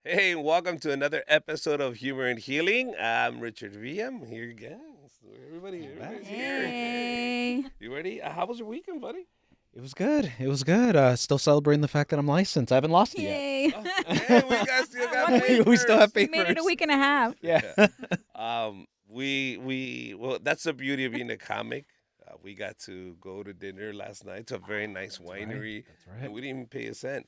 Hey, welcome to another episode of Humor and Healing. I'm Richard Villa. I'm here again. So everybody's here. Hey. You ready? How was your weekend, buddy? It was good. It was good. Still celebrating the fact that I'm licensed. I haven't lost it yet. Yay. Oh, hey, still got 1 week. We still have We papers. made it a week and a half. Yeah. Well, that's the beauty of being a comic. We got to go to dinner last night to a very nice winery. That's right. And we didn't even pay a cent.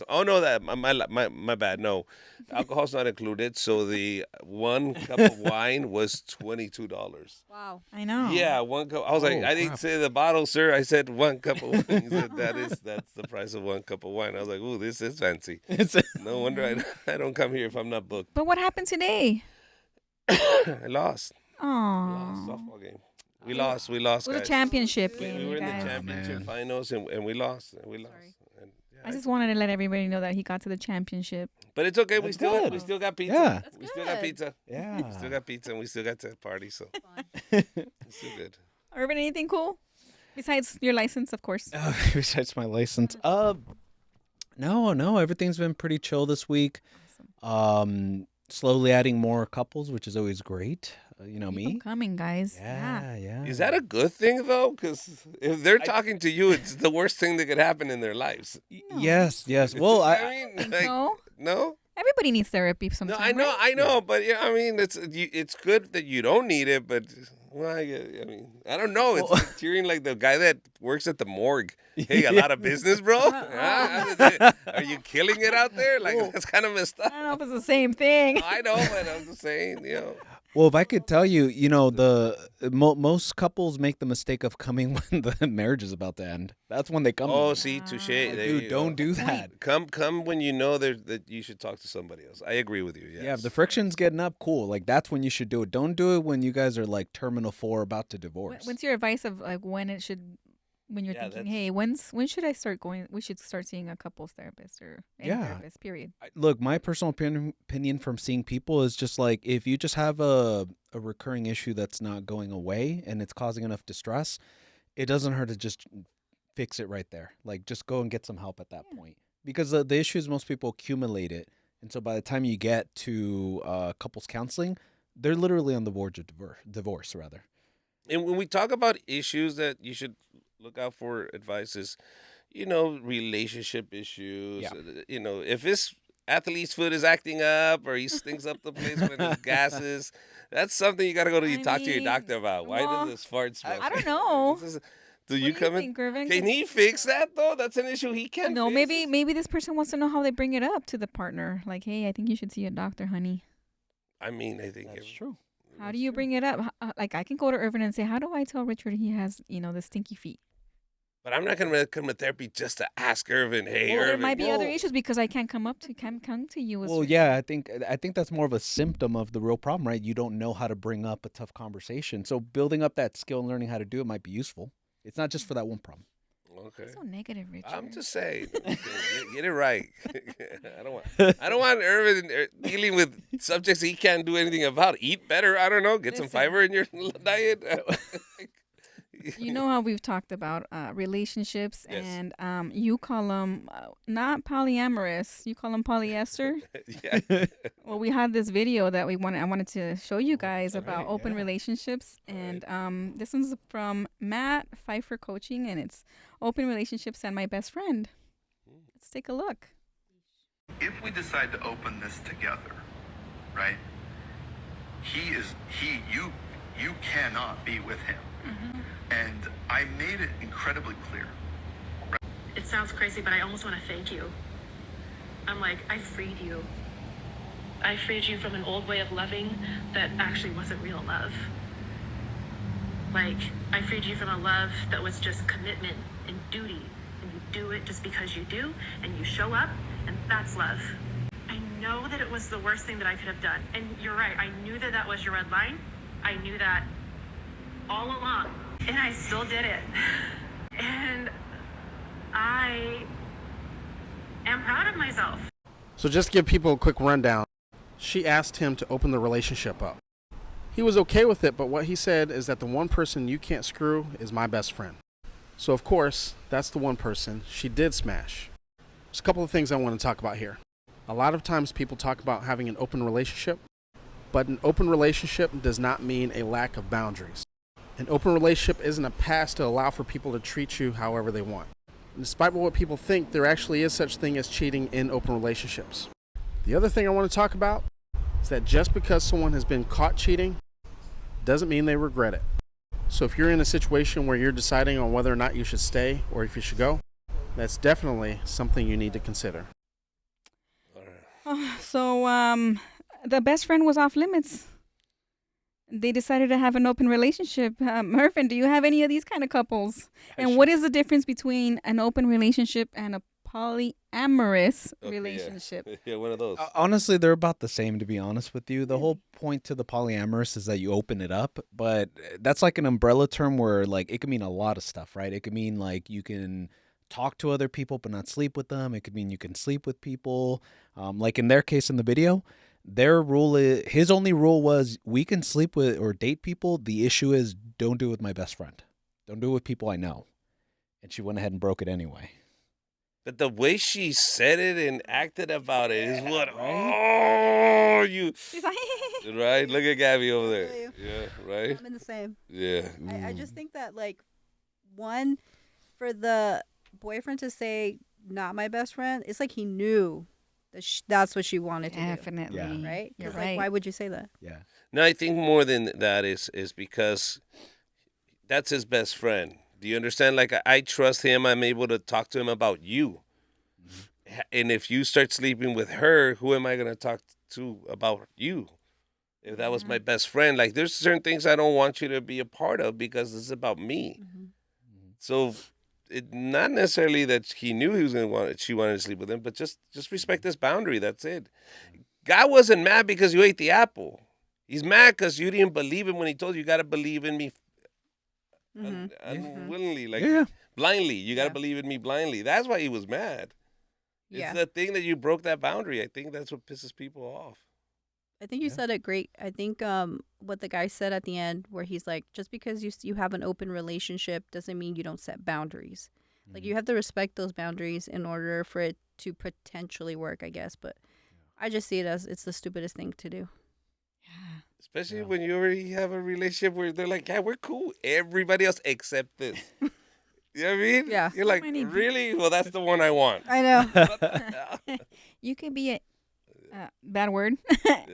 Oh no, my bad. No, alcohol's not included. So the one cup of wine was $22. Wow. I know. Yeah, one cup. I was like, Oh, I didn't crap. say the bottle, sir. I said one cup of wine. He said that's the price of one cup of wine. I was like, ooh, this is fancy. It's No wonder I don't come here if I'm not booked. But what happened today? I lost. Oh. Lost softball game. We lost. We lost. It was a Guys. championship We game, were you in the guys. championship man. finals and we lost. And we lost. Sorry. And, yeah, I just wanted to let everybody know that he got to the championship. but it's okay. We That's still good. got pizza. Yeah. That's We still got good. pizza. yeah. We still got pizza and we still got to party. So it's still good. Irvin, anything cool? Besides your license, of course. Besides my license. No. Everything's been pretty chill this week. Slowly adding more couples, which is always great. You know Keep 'em me. coming, guys. Yeah. Is that a good thing though? Because if they're talking to you, it's the worst thing that could happen in their lives. No. Yes. Well, mean, Think like, so? no. Everybody needs therapy No, sometimes. I know, but yeah, I mean, it's good that you don't need it, but well, I mean, I don't know. It's Well- like cheering like the guy that works at the morgue. Hey, a lot of business, bro. Are you killing it out there? Like Well- that's kind of messed I up. don't know if it's the same thing. I know, but I'm just saying, you know. Well, if I could tell you, most couples make the mistake of coming when the marriage is about to end. That's when they come. to Oh, me. see, touche. Like, There Dude, you don't go. do that. Come when you know that you should talk to somebody else. I agree with you. Yes. Yeah, if the friction's getting up, cool. Like that's when you should do it. Don't do it when you guys are like terminal 4 about to divorce. What's your advice of like when it should, when you're Yeah, thinking, that's- hey, when should I start going? We should start seeing a couples therapist or any Yeah. therapist. Period. Look, my personal opinion from seeing people is just like if you just have a recurring issue that's not going away and it's causing enough distress, it doesn't hurt to just fix it right there. Like just go and get some help at that Yeah. point. Because the issue is most people accumulate it. And so by the time you get to couples counseling, they're literally on the verge of divorce rather. And when we talk about issues that you should look out for advice is, relationship issues. Yeah. If his athlete's foot is acting up or he stinks up the place with his gases, that's something you got to go to I talk to your mean, doctor about. Why well, do this fart smell? I don't know. Do What you do come in? think, Irvin? Can he fix that though? That's an issue he can't. No, fix. maybe this person wants to know how they bring it up to the partner. Like, hey, I think you should see a doctor, honey. I mean, I think That's true. How do you bring it up? Like, I can go to Irvin and say, how do I tell Richard he has, the stinky feet? But I'm not gonna come to therapy just to ask Irvin. Hey, Well, Irvin. there might be other well- issues because I can't come to you. As Well, yeah, I think that's more of a symptom of the real problem, right? You don't know how to bring up a tough conversation. So building up that skill and learning how to do it might be useful. It's not just for that one problem. Okay. So negative, Richard. I'm just saying, get it right. I don't want Irvin dealing with subjects he can't do anything about. Eat better. I don't know. Get some Listen. fiber in your diet. You know how we've talked about relationships, Yes. and you call them not polyamorous. You call them polyester. Yeah. Well, we had this video that I wanted to show you guys about Alright, open yeah. relationships, and this one's from Matt Pfeiffer Coaching, and it's open relationships and my best friend. Let's take a look. If we decide to open this together, right? You cannot be with him. And I made it incredibly clear. It sounds crazy, but I almost want to thank you. I'm like, I freed you. I freed you from an old way of loving that actually wasn't real love. Like, I freed you from a love that was just commitment and duty. And you do it just because you do, and you show up, and that's love. I know that it was the worst thing that I could have done. And you're right, I knew that that was your red line. I knew that all along. And I still did it. And I am proud of myself. So just to give people a quick rundown, she asked him to open the relationship up. He was okay with it, but what he said is that the one person you can't screw is my best friend. So of course, that's the one person she did smash. There's a couple of things I want to talk about here. A lot of times people talk about having an open relationship, but an open relationship does not mean a lack of boundaries. An open relationship isn't a pass to allow for people to treat you however they want. And despite what people think, there actually is such thing as cheating in open relationships. The other thing I want to talk about is that just because someone has been caught cheating doesn't mean they regret it. So if you're in a situation where you're deciding on whether or not you should stay or if you should go, that's definitely something you need to consider. So the best friend was off limits. They decided to have an open relationship. Mervin, do you have any of these kind of couples? And what is the difference between an open relationship and a polyamorous relationship? Yeah, one of those. Honestly, they're about the same, to be honest with you. The whole point to the polyamorous is that you open it up, but that's like an umbrella term where like it could mean a lot of stuff, right? It could mean like you can talk to other people but not sleep with them. It could mean you can sleep with people. Like in their case in the video, his only rule was we can sleep with or date people. The issue is don't do it with my best friend. Don't do it with people I know. And she went ahead and broke it anyway. But the way she said it and acted about it is what? Right? Oh, you She's like, right? Look at Gabby over there. feel you. Yeah, right. I'm in the same. Yeah. I just think that, like, one, for the boyfriend to say, not my best friend, it's like he knew that that's what she wanted to definitely. Yeah. do. Right? You're 'Cause, right. like, why would you say that? Yeah. No, I think more than that is because that's his best friend. Do you understand? Like, I trust him. I'm able to talk to him about you. And if you start sleeping with her, who am I going to talk to about you? If that was my best friend, like there's certain things I don't want you to be a part of because it's about me. So it not necessarily that he knew she wanted to sleep with him, but just respect this boundary. That's it. God wasn't mad because you ate the apple. He's mad because you didn't believe him when he told you got to believe in me unwillingly, like blindly. You got to believe in me blindly. That's why he was mad. Yeah. It's the thing that you broke that boundary. I think that's what pisses people off. I think you said it great. I think what the guy said at the end, where he's like, just because you have an open relationship doesn't mean you don't set boundaries. Like, you have to respect those boundaries in order for it to potentially work, I guess. But I just see it as it's the stupidest thing to do. Especially when you already have a relationship where they're like, yeah, we're cool. Everybody else except this. You know what I mean? Yeah. You're like, really? Well, that's the one I want. I know. What the hell? You could be a bad word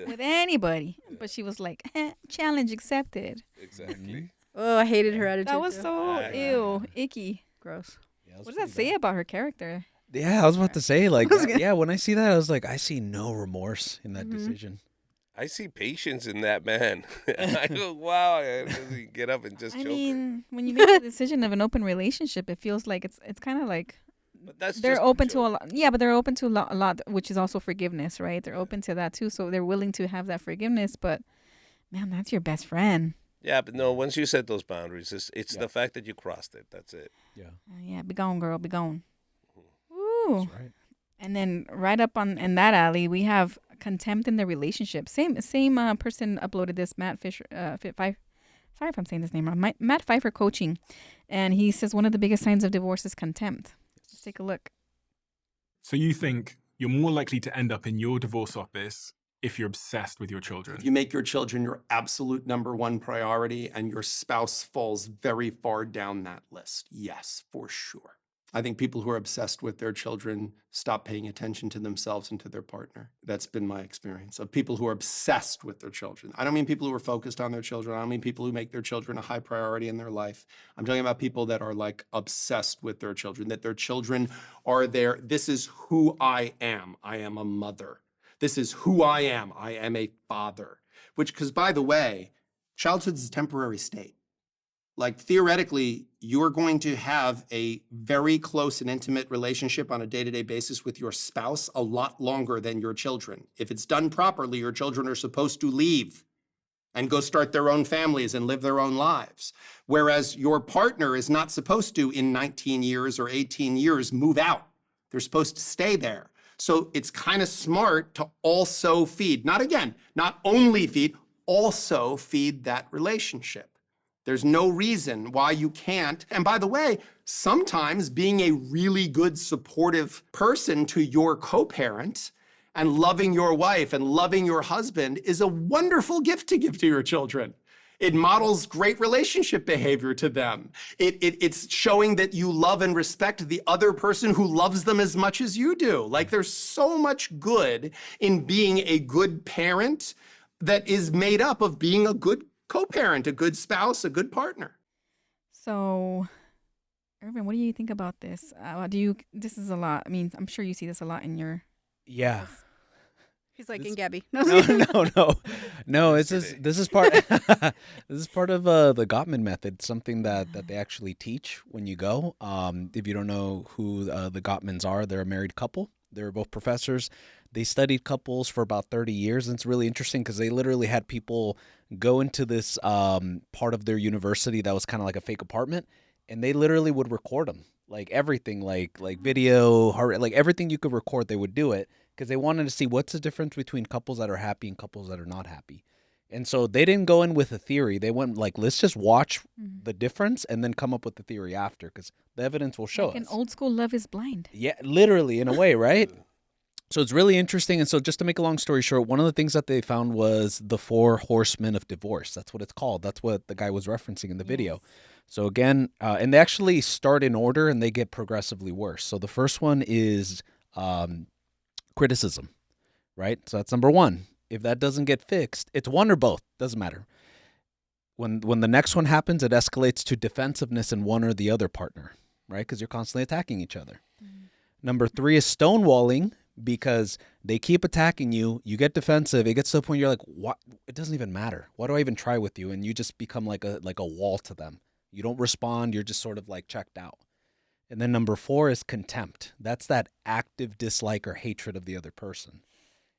with anybody, but she was like, challenge accepted. Exactly. Oh, I hated her attitude. That was too. so ew, icky. Gross. What does that say about her character? Yeah, I was about to say, like, yeah, when I see that, I was like, I see no remorse in that decision. I see patience in that man. I go, wow. I doesn't get up and just I choke her. mean, when you make the decision of an open relationship, it feels like it's kind of like But that's they're just open to joke. a lot. Yeah, but they're open to a lot, which is also forgiveness, right? They're open to that too, so they're willing to have that forgiveness. But man, that's your best friend. Yeah, but no, once you set those boundaries, it's the fact that you crossed it. That's it. Yeah. Yeah, be gone, girl, be gone. Ooh. That's right. And then right up in that alley, we have contempt in the relationship. Same person uploaded this, Matt Fisher. Sorry if I'm saying this name wrong. Matt Pfeiffer Coaching, and he says one of the biggest signs of divorce is contempt. Let's take a look. So you think you're more likely to end up in your divorce office if you're obsessed with your children? If you make your children your absolute number one priority and your spouse falls very far down that list, yes, for sure. I think people who are obsessed with their children stop paying attention to themselves and to their partner. That's been my experience of people who are obsessed with their children. I don't mean people who are focused on their children. I don't mean people who make their children a high priority in their life. I'm talking about people that are like obsessed with their children, that their children are there. This is who I am. I am a mother. This is who I am. I am a father. Which, because by the way, childhood is a temporary state. Like theoretically, you're going to have a very close and intimate relationship on a day-to-day basis with your spouse a lot longer than your children. If it's done properly, your children are supposed to leave and go start their own families and live their own lives. Whereas your partner is not supposed to, in 19 years or 18 years, move out. They're supposed to stay there. So it's kind of smart to also feed, not only feed, also feed that relationship. There's no reason why you can't. And by the way, sometimes being a really good supportive person to your co-parent And loving your wife and loving your husband is a wonderful gift to give to your children. It models great relationship behavior to them. It's showing that you love and respect the other person who loves them as much as you do. Like, there's so much good in being a good parent that is made up of being a good co-parent, a good spouse, a good partner. So, Irvin, what do you think about this? This is a lot. I mean, I'm sure you see this a lot in your. Yeah. He's like, in This- Gabby. No. This is part. This is part of the Gottman method. Something that they actually teach when you go. If you don't know who the Gottmans are, they're a married couple. They're both professors. They studied couples for about 30 years, and it's really interesting because they literally had people go into this part of their university that was kind of like a fake apartment, and they literally would record them, like everything, like video, like everything you could record, they would do it. Because they wanted to see what's the difference between couples that are happy and couples that are not happy. And so they didn't go in with a theory. They went like, let's just watch the difference and then come up with the theory after, because the evidence will show Like us. an old school Love is Blind. Yeah, literally, in a way, right? So it's really interesting. And so just to make a long story short, one of the things that they found was the 4 horsemen of divorce. That's what it's called. That's what the guy was referencing in the video. So again, and they actually start in order and they get progressively worse. So the first one is criticism, right? So that's number 1. If that doesn't get fixed, it's one or both, doesn't matter. When the next one happens, it escalates to defensiveness in one or the other partner, right? Because you're constantly attacking each other. Number 3 is stonewalling, because they keep attacking you. You get defensive. It gets to the point you're like, what? It doesn't even matter. Why do I even try with you? And you just become like a wall to them. You don't respond. You're just sort of like checked out. And then number 4 is contempt. That's that active dislike or hatred of the other person.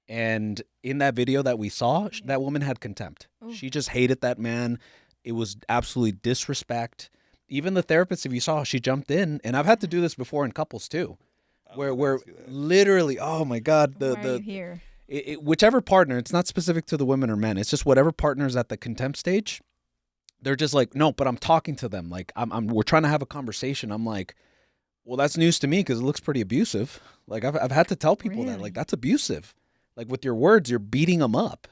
And in that video that we saw, that woman had contempt. She just hated that man. It was absolutely disrespect. Even the therapist, if you saw, she jumped in. And I've had to do this before in couples too, where literally, oh my God, whichever partner, it's not specific to the women or men. It's just whatever partner's at the contempt stage. They're just like, no, but I'm talking to them. Like we're trying to have a conversation. I'm like, well, that's news to me because it looks pretty abusive. Like I've had to tell people that, like, that's abusive. Like with your words, you're beating them up.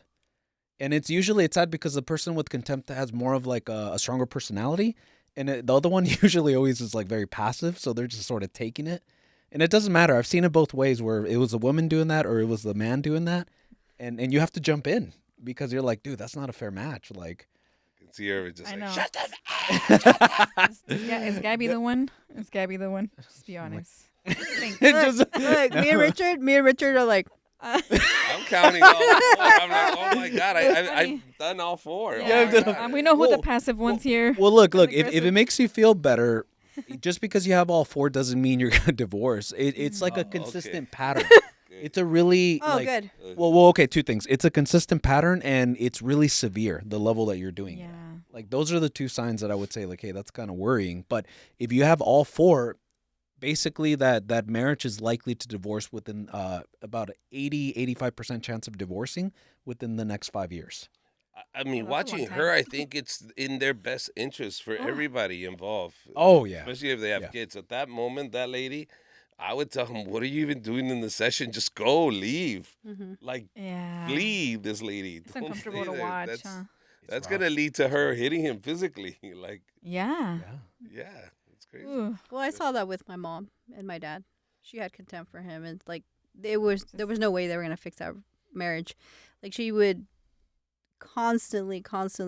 And it's sad because the person with contempt has more of like a stronger personality. And the other one usually always is like very passive. So they're just sort of taking it. And it doesn't matter. I've seen it both ways, where it was a woman doing that or it was the man doing that. And you have to jump in because you're like, dude, that's not a fair match. Like, see her just like, shut Is Gabby the one? Is Gabby the one? Just be honest. Look, me and Richard are like, I'm counting all 4. I'm like, oh my God, I've done all 4. We know who the passive ones here. Well, look, if it makes you feel better, just because you have all 4 doesn't mean you're going to divorce. It's like a consistent pattern. It's a really good. Well, okay, 2 things. It's a consistent pattern and it's really severe, the level that you're doing it. Like those are the 2 signs that I would say, like, hey, that's kind of worrying. But if you have all 4, basically that marriage is likely to divorce within about 85% chance of divorcing within the next 5 years. I mean, watching her, I think it's in their best interest for everybody involved. Oh, yeah. Especially if they have kids. At that moment, that lady, I would tell him, what are you even doing in the session? Just go, leave. Like, leave this lady. It's uncomfortable to watch, That's going to lead to her hitting him physically. Like, yeah. It's crazy. Ooh. Well, I saw that with my mom and my dad. She had contempt for him, and like there was no way they were gonna fix that marriage. Like she would constantly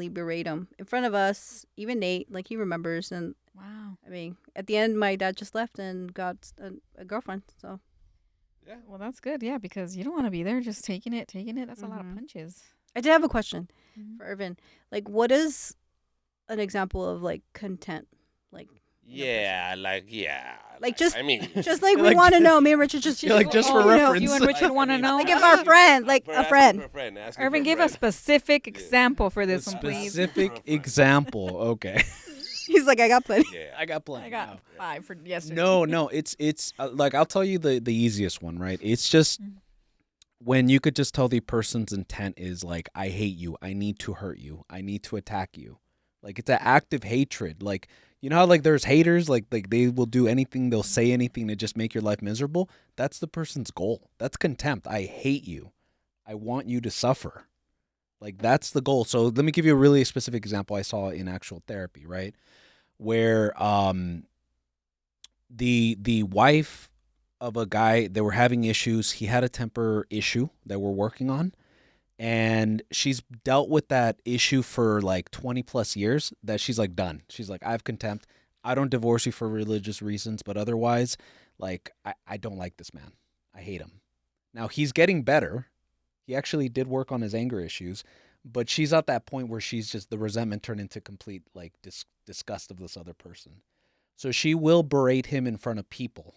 berate him in front of us. Even Nate, like he remembers. And wow, I mean, at the end, my dad just left and got a girlfriend. So yeah, well, that's good. Yeah, because you don't want to be there just taking it. That's a lot of punches. I did have a question for Irvin. Like, what is an example of like content? Like. Like just, I mean, just like we want to know. Me and Richard just for reference. You and Richard want to know. Like if our friend, like a friend. Irvin, give a specific example for this one, please. Specific example. Okay. He's like, I got plenty. Yeah, I got plenty. I got 5 for yesterday. No, it's like I'll tell you the easiest one, right? It's just when you could just tell the person's intent is like, I hate you, I need to hurt you, I need to attack you, Like it's an active hatred. Like you know how like there's haters, like they will do anything, they'll say anything to just make your life miserable. That's the person's goal. That's contempt. I hate you. I want you to suffer. Like that's the goal. So let me give you a really specific example I saw in actual therapy, right? Where the wife of a guy, they were having issues. He had a temper issue that we're working on. And she's dealt with that issue for like 20 plus years that she's like done. She's like, I have contempt. I don't divorce you for religious reasons, but otherwise, like, I don't like this man. I hate him. Now he's getting better. He actually did work on his anger issues, but she's at that point where she's just the resentment turned into complete like disgust of this other person. So she will berate him in front of people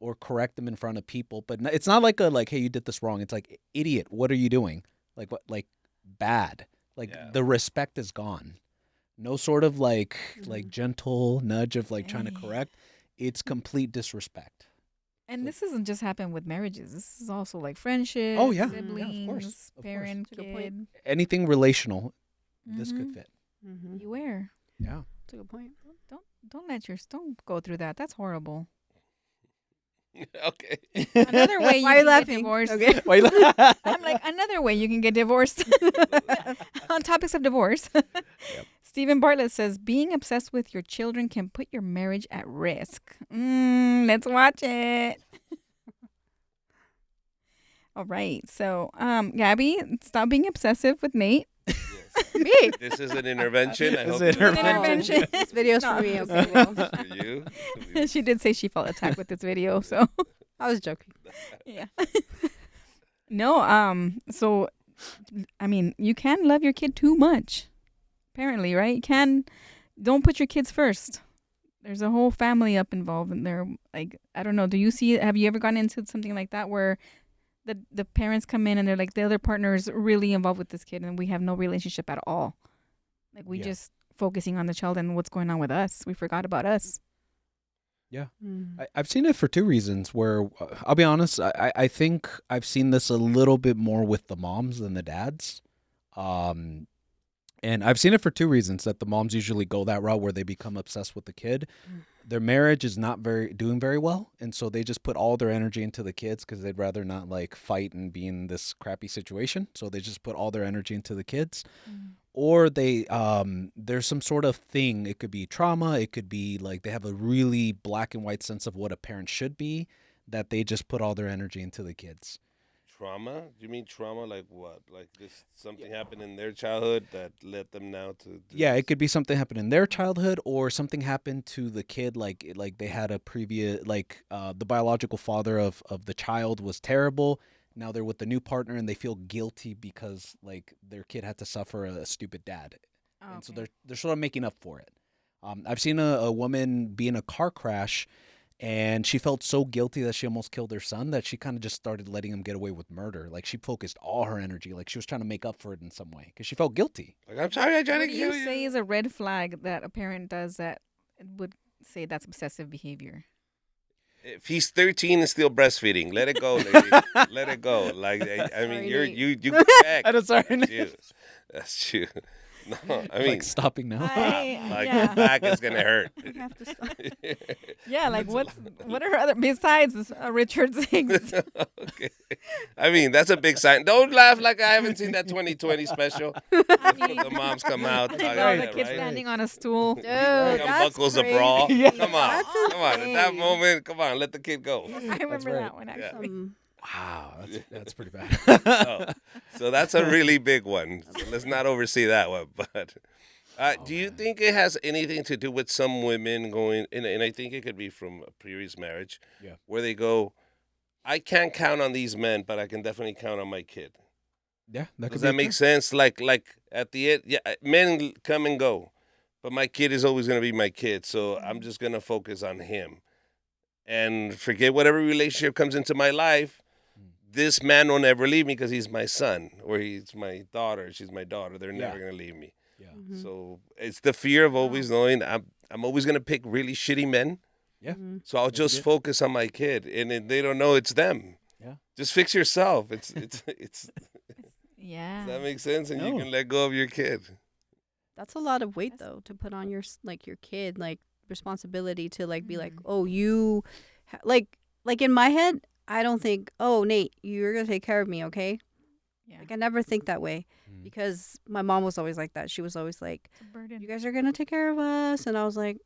or correct him in front of people, but it's not like a like, hey, you did this wrong. It's like, idiot, what are you doing? Like what? Like bad. Like the respect is gone. No sort of like gentle nudge of like trying to correct. It's complete disrespect. And this doesn't just happen with marriages. This is also like friendships. Oh yeah, siblings, yeah, of course. parent, That's a good point. kid. Anything relational, this could fit. Beware. Yeah, That's a good point. Don't go through that. That's horrible. Okay. Another way you Why are you can laughing? get divorced. Okay. I'm like, another way you can get divorced. On topics of divorce. Stephen Bartlett says, being obsessed with your children can put your marriage at risk. Let's watch it. All right. So, Gabby, stop being obsessive with Nate. Me. This is an intervention. I hope It's an Intervention. This video's No, for me. I'm Okay. just Well, for you. She did say she felt attacked with this video, so I was joking. yeah. No, so I mean, you can love your kid too much. Apparently, right? You can don't put your kids first. There's a whole family up involved in there. Like, I don't know, have you ever gone into something like that where the parents come in and they're like, the other partner is really involved with this kid and we have no relationship at all. Like we just focusing on the child and what's going on with us. We forgot about us. Yeah. I've seen it for two reasons where, I'll be honest, I think I've seen this a little bit more with the moms than the dads. And I've seen it for two reasons, that the moms usually go that route where they become obsessed with the kid. Their marriage is not doing very well, and so they just put all their energy into the kids because they'd rather not like fight and be in this crappy situation. So they just put all their energy into the kids. Or they there's some sort of thing. It could be trauma. It could be like they have a really black and white sense of what a parent should be, that they just put all their energy into the kids. Trauma? Do you mean trauma like what? Like this something happened in their childhood that led them now to Yeah, it could be something happened in their childhood, or something happened to the kid, like they had a previous, like the biological father of the child was terrible. Now they're with the new partner and they feel guilty because like their kid had to suffer a stupid dad. And so they're sort of making up for it. I've seen a woman be in a car crash, and she felt so guilty that she almost killed her son that she kind of just started letting him get away with murder. Like she focused all her energy, like she was trying to make up for it in some way because she felt guilty. Like, I'm sorry, I tried to What do kill you you. say is a red flag that a parent does that would say that's obsessive behavior? If he's 13 and still breastfeeding, let it go, lady. Let it go. Like I mean, you correct. I'm sorry. That's you. That's true. No, I mean, like stopping now. the back is gonna hurt. You have to stop. Yeah, like what are other besides Richard's things? Okay. I mean, that's a big sign. Don't laugh like I haven't seen that 2020 special. I mean, The moms come out. I talking know about the kid right? standing on a stool. Dude, Like that's buckles a crazy. bra. Yeah. Come on. That's Come on. At that insane. moment, come on, let the kid go. I remember right. that one actually. Wow, that's pretty bad. So that's a really big one. So let's not oversee that one. But do you think it has anything to do with some women going, and I think it could be from a previous marriage, where they go, I can't count on these men, but I can definitely count on my kid. Yeah, Does that make sense? Like at the end, men come and go, but my kid is always going to be my kid. So I'm just going to focus on him and forget whatever relationship comes into my life. This man will never leave me because he's my son, or he's my daughter. She's my daughter. They're never going to leave me. Yeah. So it's the fear of always knowing I'm always going to pick really shitty men. Yeah. So I'll just focus on my kid, and they don't know it's them. Yeah. Just fix yourself. It's Yeah. Does that make sense? And you No. can let go of your kid. That's a lot of weight though to put on your your kid, like responsibility to like be like, oh, you like in my head, I don't think, oh, Nate, you're gonna take care of me, okay? Yeah. Like I never think that way because my mom was always like that. She was always like, It's a burden. you guys are gonna take care of us, and I was like,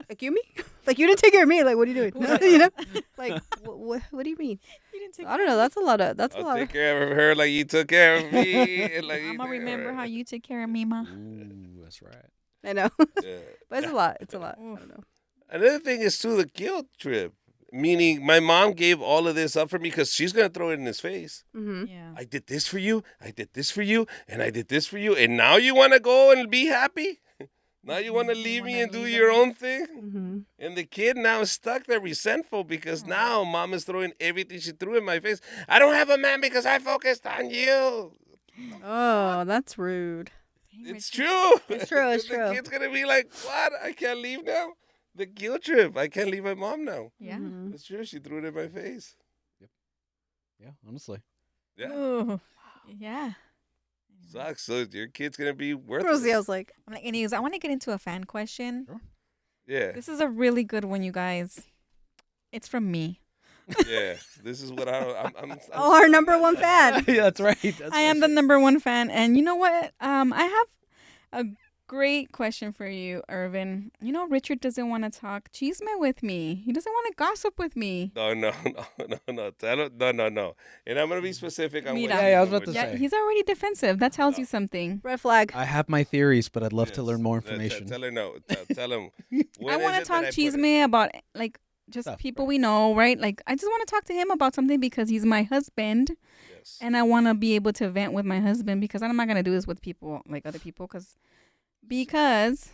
like you me? Like you didn't take care of me? Like what are you doing? You know? Like what do you mean? You didn't take I don't know. That's a lot of. That's a I'll lot. take care of her like you took care of me. And like I'm gonna remember how you took care of me, ma. Ooh, that's right. I know, Yeah. but it's a lot. It's a lot. I don't know. Another thing is too the guilt trip. Meaning, my mom gave all of this up for me because she's gonna throw it in his face. Mm-hmm. Yeah. I did this for you, I did this for you, and I did this for you, and now you want to go and be happy? Now you want to leave me wanna and do leave your us. own thing? Mm-hmm. And the kid now is stuck there resentful because now mom is throwing everything she threw in my face. I don't have a man because I focused on you. Oh, that's rude. It's true. It's true. It's the true. kid's going to be like, what? I can't leave now? The guilt trip. I can't leave my mom now. Yeah. Mhm. It's true. She threw it in my face. Yeah, honestly. Yeah. Ooh. Yeah. Sucks. So your kid's going to be worthless. Rosie, I was like, I'm like, anyways, I want to get into a fan question. Sure. Yeah. This is a really good one, you guys. It's from me. Yeah. This is what I'm oh, our number one fan. Yeah, that's right. That's I am the number one fan, and you know what? I have a great question for you, Irvin. You know, Richard doesn't want to talk chisme with me. He doesn't want to gossip with me. No. Tell him, no. And I'm going to be specific on what Mira. he's Yeah, I was doing about to with Yeah, say. he's already defensive. That tells you something. Red flag. I have my theories, but I'd love to Yes. learn more Tell information. her no. Tell him. I want to talk chisme about like just Stuff, people we know, right? Like I just want to talk to him about something because he's my husband, Yes. and I want to be able to vent with my husband because I'm not gonna do this with people like other people because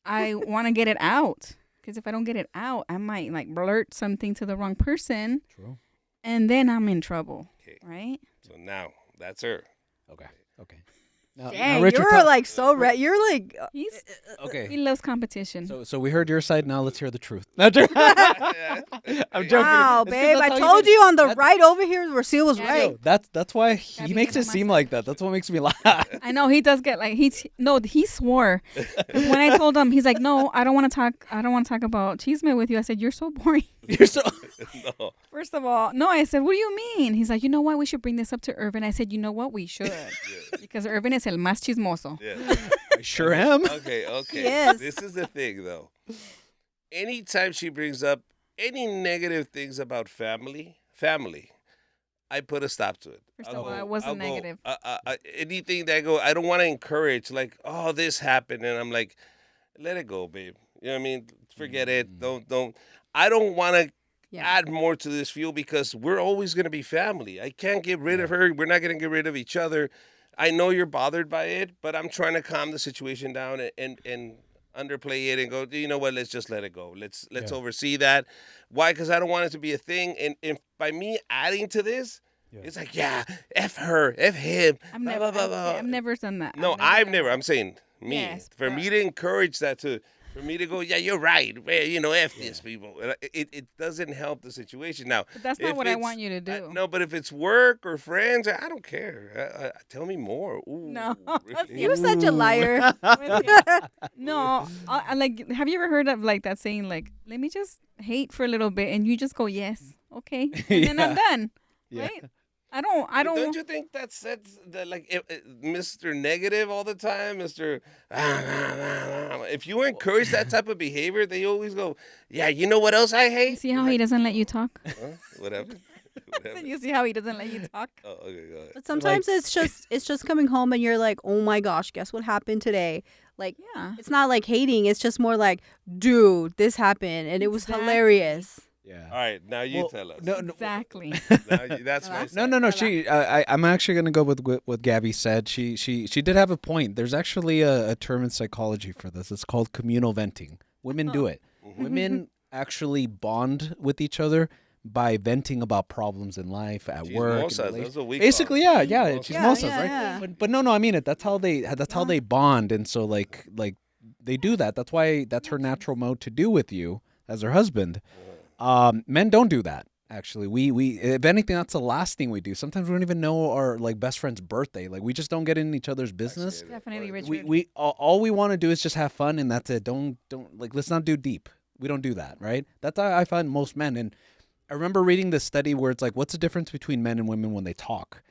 I want to get it out. Because if I don't get it out, I might like blurt something to the wrong person, True. and then I'm in trouble, Okay. right? So now that's her. Okay. Now, Dang, Richard, you're tell- like so red. You're like, He Okay. loves competition. So we heard your side. Now let's hear the truth. I'm joking. wow, That's 'cause babe. I that's how told did- you on the that- right over here, Rocio was Yeah, right. Yo, that's why he Gotta makes get it on my seem side. like that. That's what makes me laugh. I know he does get like he swore. 'Cause when I told him, he's like, "No, I don't want to talk. I don't want to talk about chisme with you." I said, "You're so boring." You're so. No. First of all, no. I said, "What do you mean?" He's like, "You know what? We should bring this up to Irvin." I said, "You know what? We should because Irvin is el más chismoso." Yeah. I sure am. Okay. Yes. This is the thing, though. Anytime she brings up any negative things about family, I put a stop to it. First I'll of all, go- it wasn't I'll go, negative. anything that I don't want to encourage, like, oh, this happened, and I'm like, let it go, babe. You know what I mean? Forget it. Don't. I don't want to Yeah. add more to this fuel because we're always going to be family. I can't get rid of her. We're not going to get rid of each other. I know you're bothered by it, but I'm trying to calm the situation down and underplay it and go, you know what, let's just let it go. Let's Yeah. oversee that. Why? Because I don't want it to be a thing. And by me adding to this, Yeah. it's like, yeah, F her, F him. I've blah, never, blah, blah, blah. I've never done that. No, I've done never. that. I'm saying me. Yes, For but- me to encourage that for me to go, yeah, you're right. Well, you know, F this, people. And it doesn't help the situation. Now, But that's not if what I it's- want you to do. no, but if it's work or friends, I don't care. Tell me more. Ooh, No, really? You're such a liar. No, I like. Have you ever heard of like that saying? Like, let me just hate for a little bit, and you just go, yes, okay, and then I'm done. Yeah. Right? I But don't. Don't you think that's that like Mr. Negative all the time, Mr. If you encourage that type of behavior, they always go, yeah. You know what else I You hate? see how he doesn't let you talk? Huh? Whatever. Whatever. You see how he doesn't let you talk? Oh, okay, go ahead. But sometimes it's just coming home and you're like, oh my gosh, guess what happened today? Like, Yeah. it's not like hating. It's just more like, dude, this happened and it was Exactly. hilarious. Yeah. All right, now you Well, tell us. No, Exactly. That's my No, side. no, no. I'm actually gonna go with what Gabby said. She did have a point. There's actually a term in psychology for this. It's called communal venting. Women do it. Women actually bond with each other by venting about problems in life, at work. in Chismosas, relation- that's what we Basically, call it. yeah, Chismosas. chismosas, Yeah, right? yeah. But no, I mean it. That's how they bond, and so like they do that. That's why that's her natural mode to do with you as her husband. Men don't do that. Actually, we if anything, that's the last thing we do. Sometimes we don't even know our like best friend's birthday. Like we just don't get in each other's business. Definitely, Richard. We all we want to do is just have fun, and that's it. Don't like let's not do deep. We don't do that, right? That's how I find most men. And I remember reading this study where it's like, what's the difference between men and women when they talk?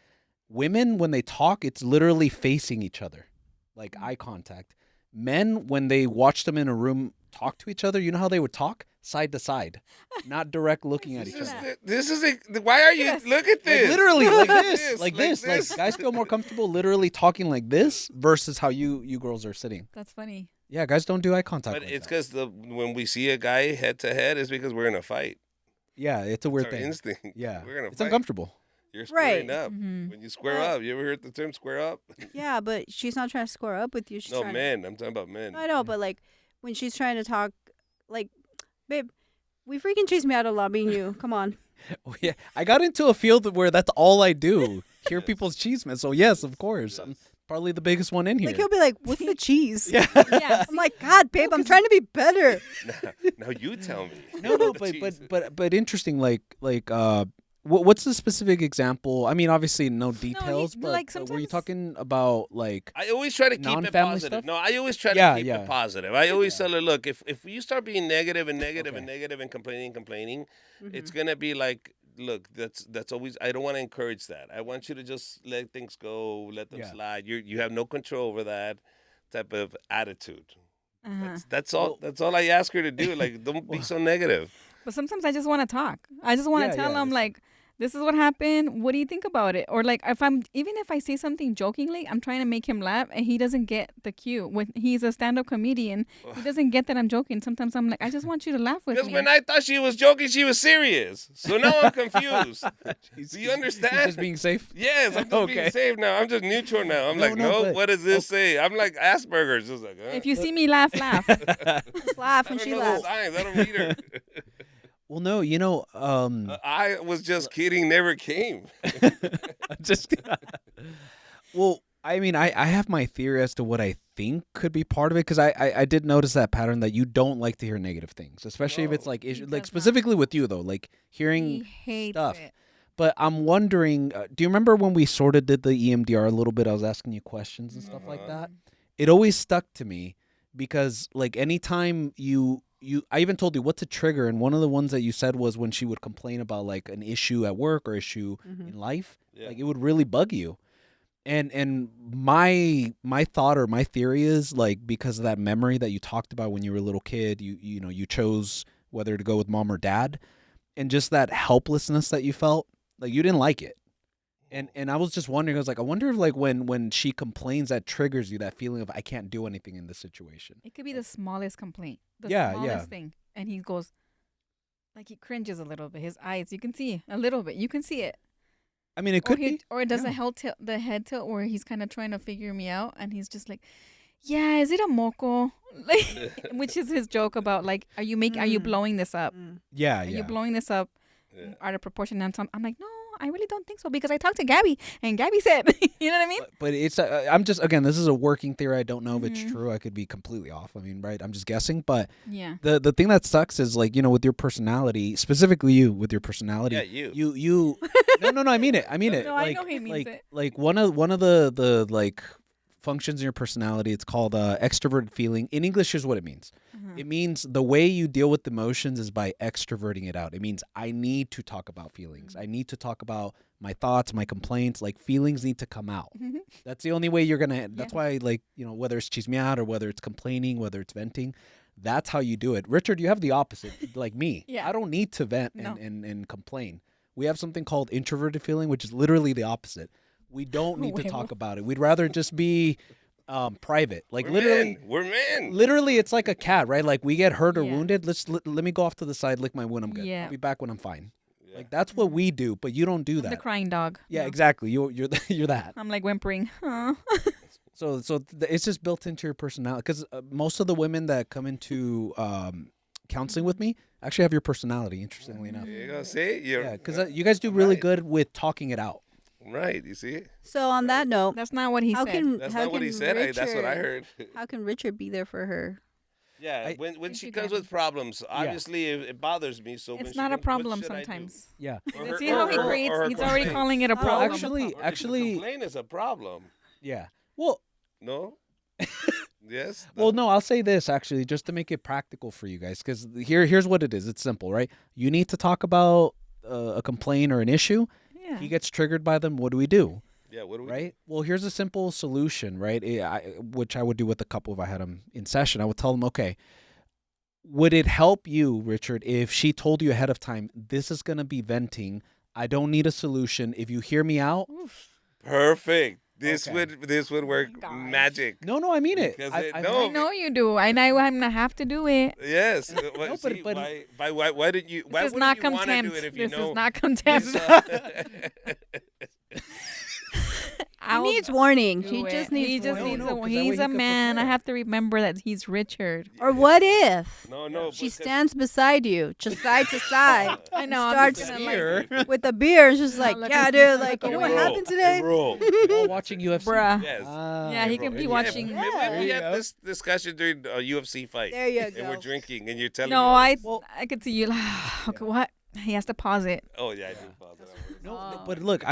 Women, when they talk, it's literally facing each other, like eye contact. Men, when they watch them in a room talk to each other, you know how they would talk? Side to side, not direct looking at each other. This is why are you? Yes. Look at Like this. literally, like Like this, this, like like this. Like this. guys feel more comfortable literally talking like this versus how you girls are sitting. That's funny. Yeah, guys don't do eye contact. But like it's that. because when we see a guy head to head, it's because we're in a fight. Yeah, it's a weird It's our thing. instinct. Yeah, We're gonna it's fight. uncomfortable. You're squaring Right. up. Mhm. When you square But- up, you ever heard the term square up? Yeah, but she's not trying to square up with you. She's No, trying men. I'm talking about men. To, I know, but like when she's trying to talk, like, babe, we freaking chased me out of lobbying you. Come on. Yeah, I got into a field where that's all I do. Hear people's cheese, man. So yes, of course, I'm probably the biggest one in here. Like he'll be like, "What's the cheese?" Yeah. Yeah. I'm like, "God, babe, I'm trying to be better." Now you tell me. No, Jeez. but interesting. What's the specific example? I mean, obviously no details, but like, were you sometimes- talking about like? I always try to keep it Non-family positive. stuff? No, I always try Yeah, to keep yeah. it positive. I always tell her, look, if you start being negative and negative and Okay. negative and complaining, Mm-hmm. it's gonna be like, look, that's always. I don't want to encourage that. I want you to just let things go, let them Yeah. slide. You have no control over that type of attitude. Uh-huh. That's all. That's all I ask her to do. Like, don't be so negative. But sometimes I just want to talk. I just want to Yeah, tell yeah, him that's- like, this is what happened. What do you think about it? Or like, even if I say something jokingly, I'm trying to make him laugh, and he doesn't get the cue. When he's a stand-up comedian, he doesn't get that I'm joking. Sometimes I'm like, I just want you to laugh with Because me. when I thought she was joking, she was serious. So now I'm confused. Do you understand? He's just being safe. Yes, I'm just being Okay. safe now. I'm just neutral now. I'm No, like, no, no, but- what does this say? I'm like Asperger's. Just like, If you see me laugh, laugh. Just laugh I and don't she know laughs. the signs. I don't read her. Well, no, I was just kidding. Never came. just. Well, I mean, I have my theory as to what I think could be part of it because I did notice that pattern that you don't like to hear negative things, especially if it's No. like He like does not. specifically with you though, like He hearing hates stuff. it. But I'm wondering, do you remember when we sort of did the EMDR a little bit? I was asking you questions and stuff like that. It always stuck to me because like anytime I even told you what's a trigger, and one of the ones that you said was when she would complain about like an issue at work or issue in life, Yeah. like it would really bug you. And my thought or my theory is like because of that memory that you talked about when you were a little kid, you chose whether to go with mom or dad, and just that helplessness that you felt, like you didn't like it. And I was just wondering, I was like, I wonder if like when she complains that triggers you that feeling of I can't do anything in this situation. It could be the smallest complaint. The Yeah, smallest yeah. thing. And he goes, like he cringes a little bit. His eyes, you can see a little bit. You can see it. I mean, it could be. Or it does yeah. the head tilt where he's kind of trying to figure me out. And he's just like, yeah, is it a moco? Like, which is his joke about like, are you blowing this up? Yeah, Are yeah. you blowing this up Yeah. out of proportion? And I'm like, no, I really don't think so because I talked to Gabby and Gabby said, you know what I mean? But it's I'm just again, this is a working theory. I don't know if it's Mhm. true. I could be completely off. I mean, right? I'm just guessing. But Yeah. the thing that sucks is like with your personality, specifically you with your personality. Yeah, you. You. No. I mean it. I mean it. No, I like, know he means like, it. Like one of the like functions in your personality. It's called extroverted feeling. In English, here's what it means. Uh-huh. It means the way you deal with emotions is by extroverting it out. It means I need to talk about feelings. I need to talk about my thoughts, my complaints. Like feelings need to come out. Mhm. That's the only way you're gonna. That's Yeah. why, like whether it's cheese me out or whether it's complaining, whether it's venting, that's how you do it. Richard, you have the opposite, like me. Yeah. I don't need to vent No. and complain. We have something called introverted feeling, which is literally the opposite. We don't need to Huevo. talk about it. We'd rather just be private. Like We're literally. men. We're men. Literally, it's like a cat, right? Like we get hurt or Yeah. wounded. Let me go off to the side, lick my wound. I'm good. Yeah. I'll be back when I'm fine. Yeah. Like that's what we do, but you don't do The that. crying dog. Yeah, No. exactly. You're you're that. I'm like whimpering. Aw. So it's just built into your personality. Because most of the women that come into counseling with me actually have your personality. Interestingly enough, There you go. See? You're, yeah, because you guys do really right. good with talking it out. Right. You see? So on that note, That's not what he how said. can That's how not what he can said. That's what I Richard- heard. How can Richard be there for her? Yeah, I- when Thank she you, comes Gavin. with problems, obviously it bothers me. So when It's she not a comes, what problem should I do? sometimes. Yeah. Or Let's her- see how or he her- creates. or her He's already complaint. calling it a Well, problem. actually, Or the complaint is a problem. yeah. Well, No. Yes. well, no, I'll say this actually, just to make it practical for you guys, because here's what it is. It's simple, right? You need to talk about a complaint or an issue. Yeah. He gets triggered by them. What do we do? Yeah. What do we? Right? Well, here's a simple solution, right? Which I would do with a couple if I had them in session. I would tell them, okay, would it help you, Richard, if she told you ahead of time, this is going to be venting. I don't need a solution. If you hear me out, Perfect. This Okay. would work gosh. magic. no, I mean it. Because I no, I know you do. And I'm gonna have to do it. Yes. No, but- See, but- why didn't you? Why This is wouldn't not you want to contempt. do it if you This know? is not contempt. He needs warning. do He it. just needs He just warning. needs No, 'cause that way he's he a could man. I prepare. have to remember that he's Richard. Or what if no. she because- stands beside you, just side to side, I know. I'm starts just With gonna, a like, beer. with a beer, it's just like, look yeah, at dude, you, like, you know look what away. happened today? While watching UFC. bruh. Yes. Ah, Yeah, he bro. could be And watching- Maybe Yeah. we There you have go. this discussion during a UFC fight. There you And we're go. drinking, and you're telling No, me. I could see you. Okay, what? He has to pause it. Oh yeah, I do. Father. No, but look,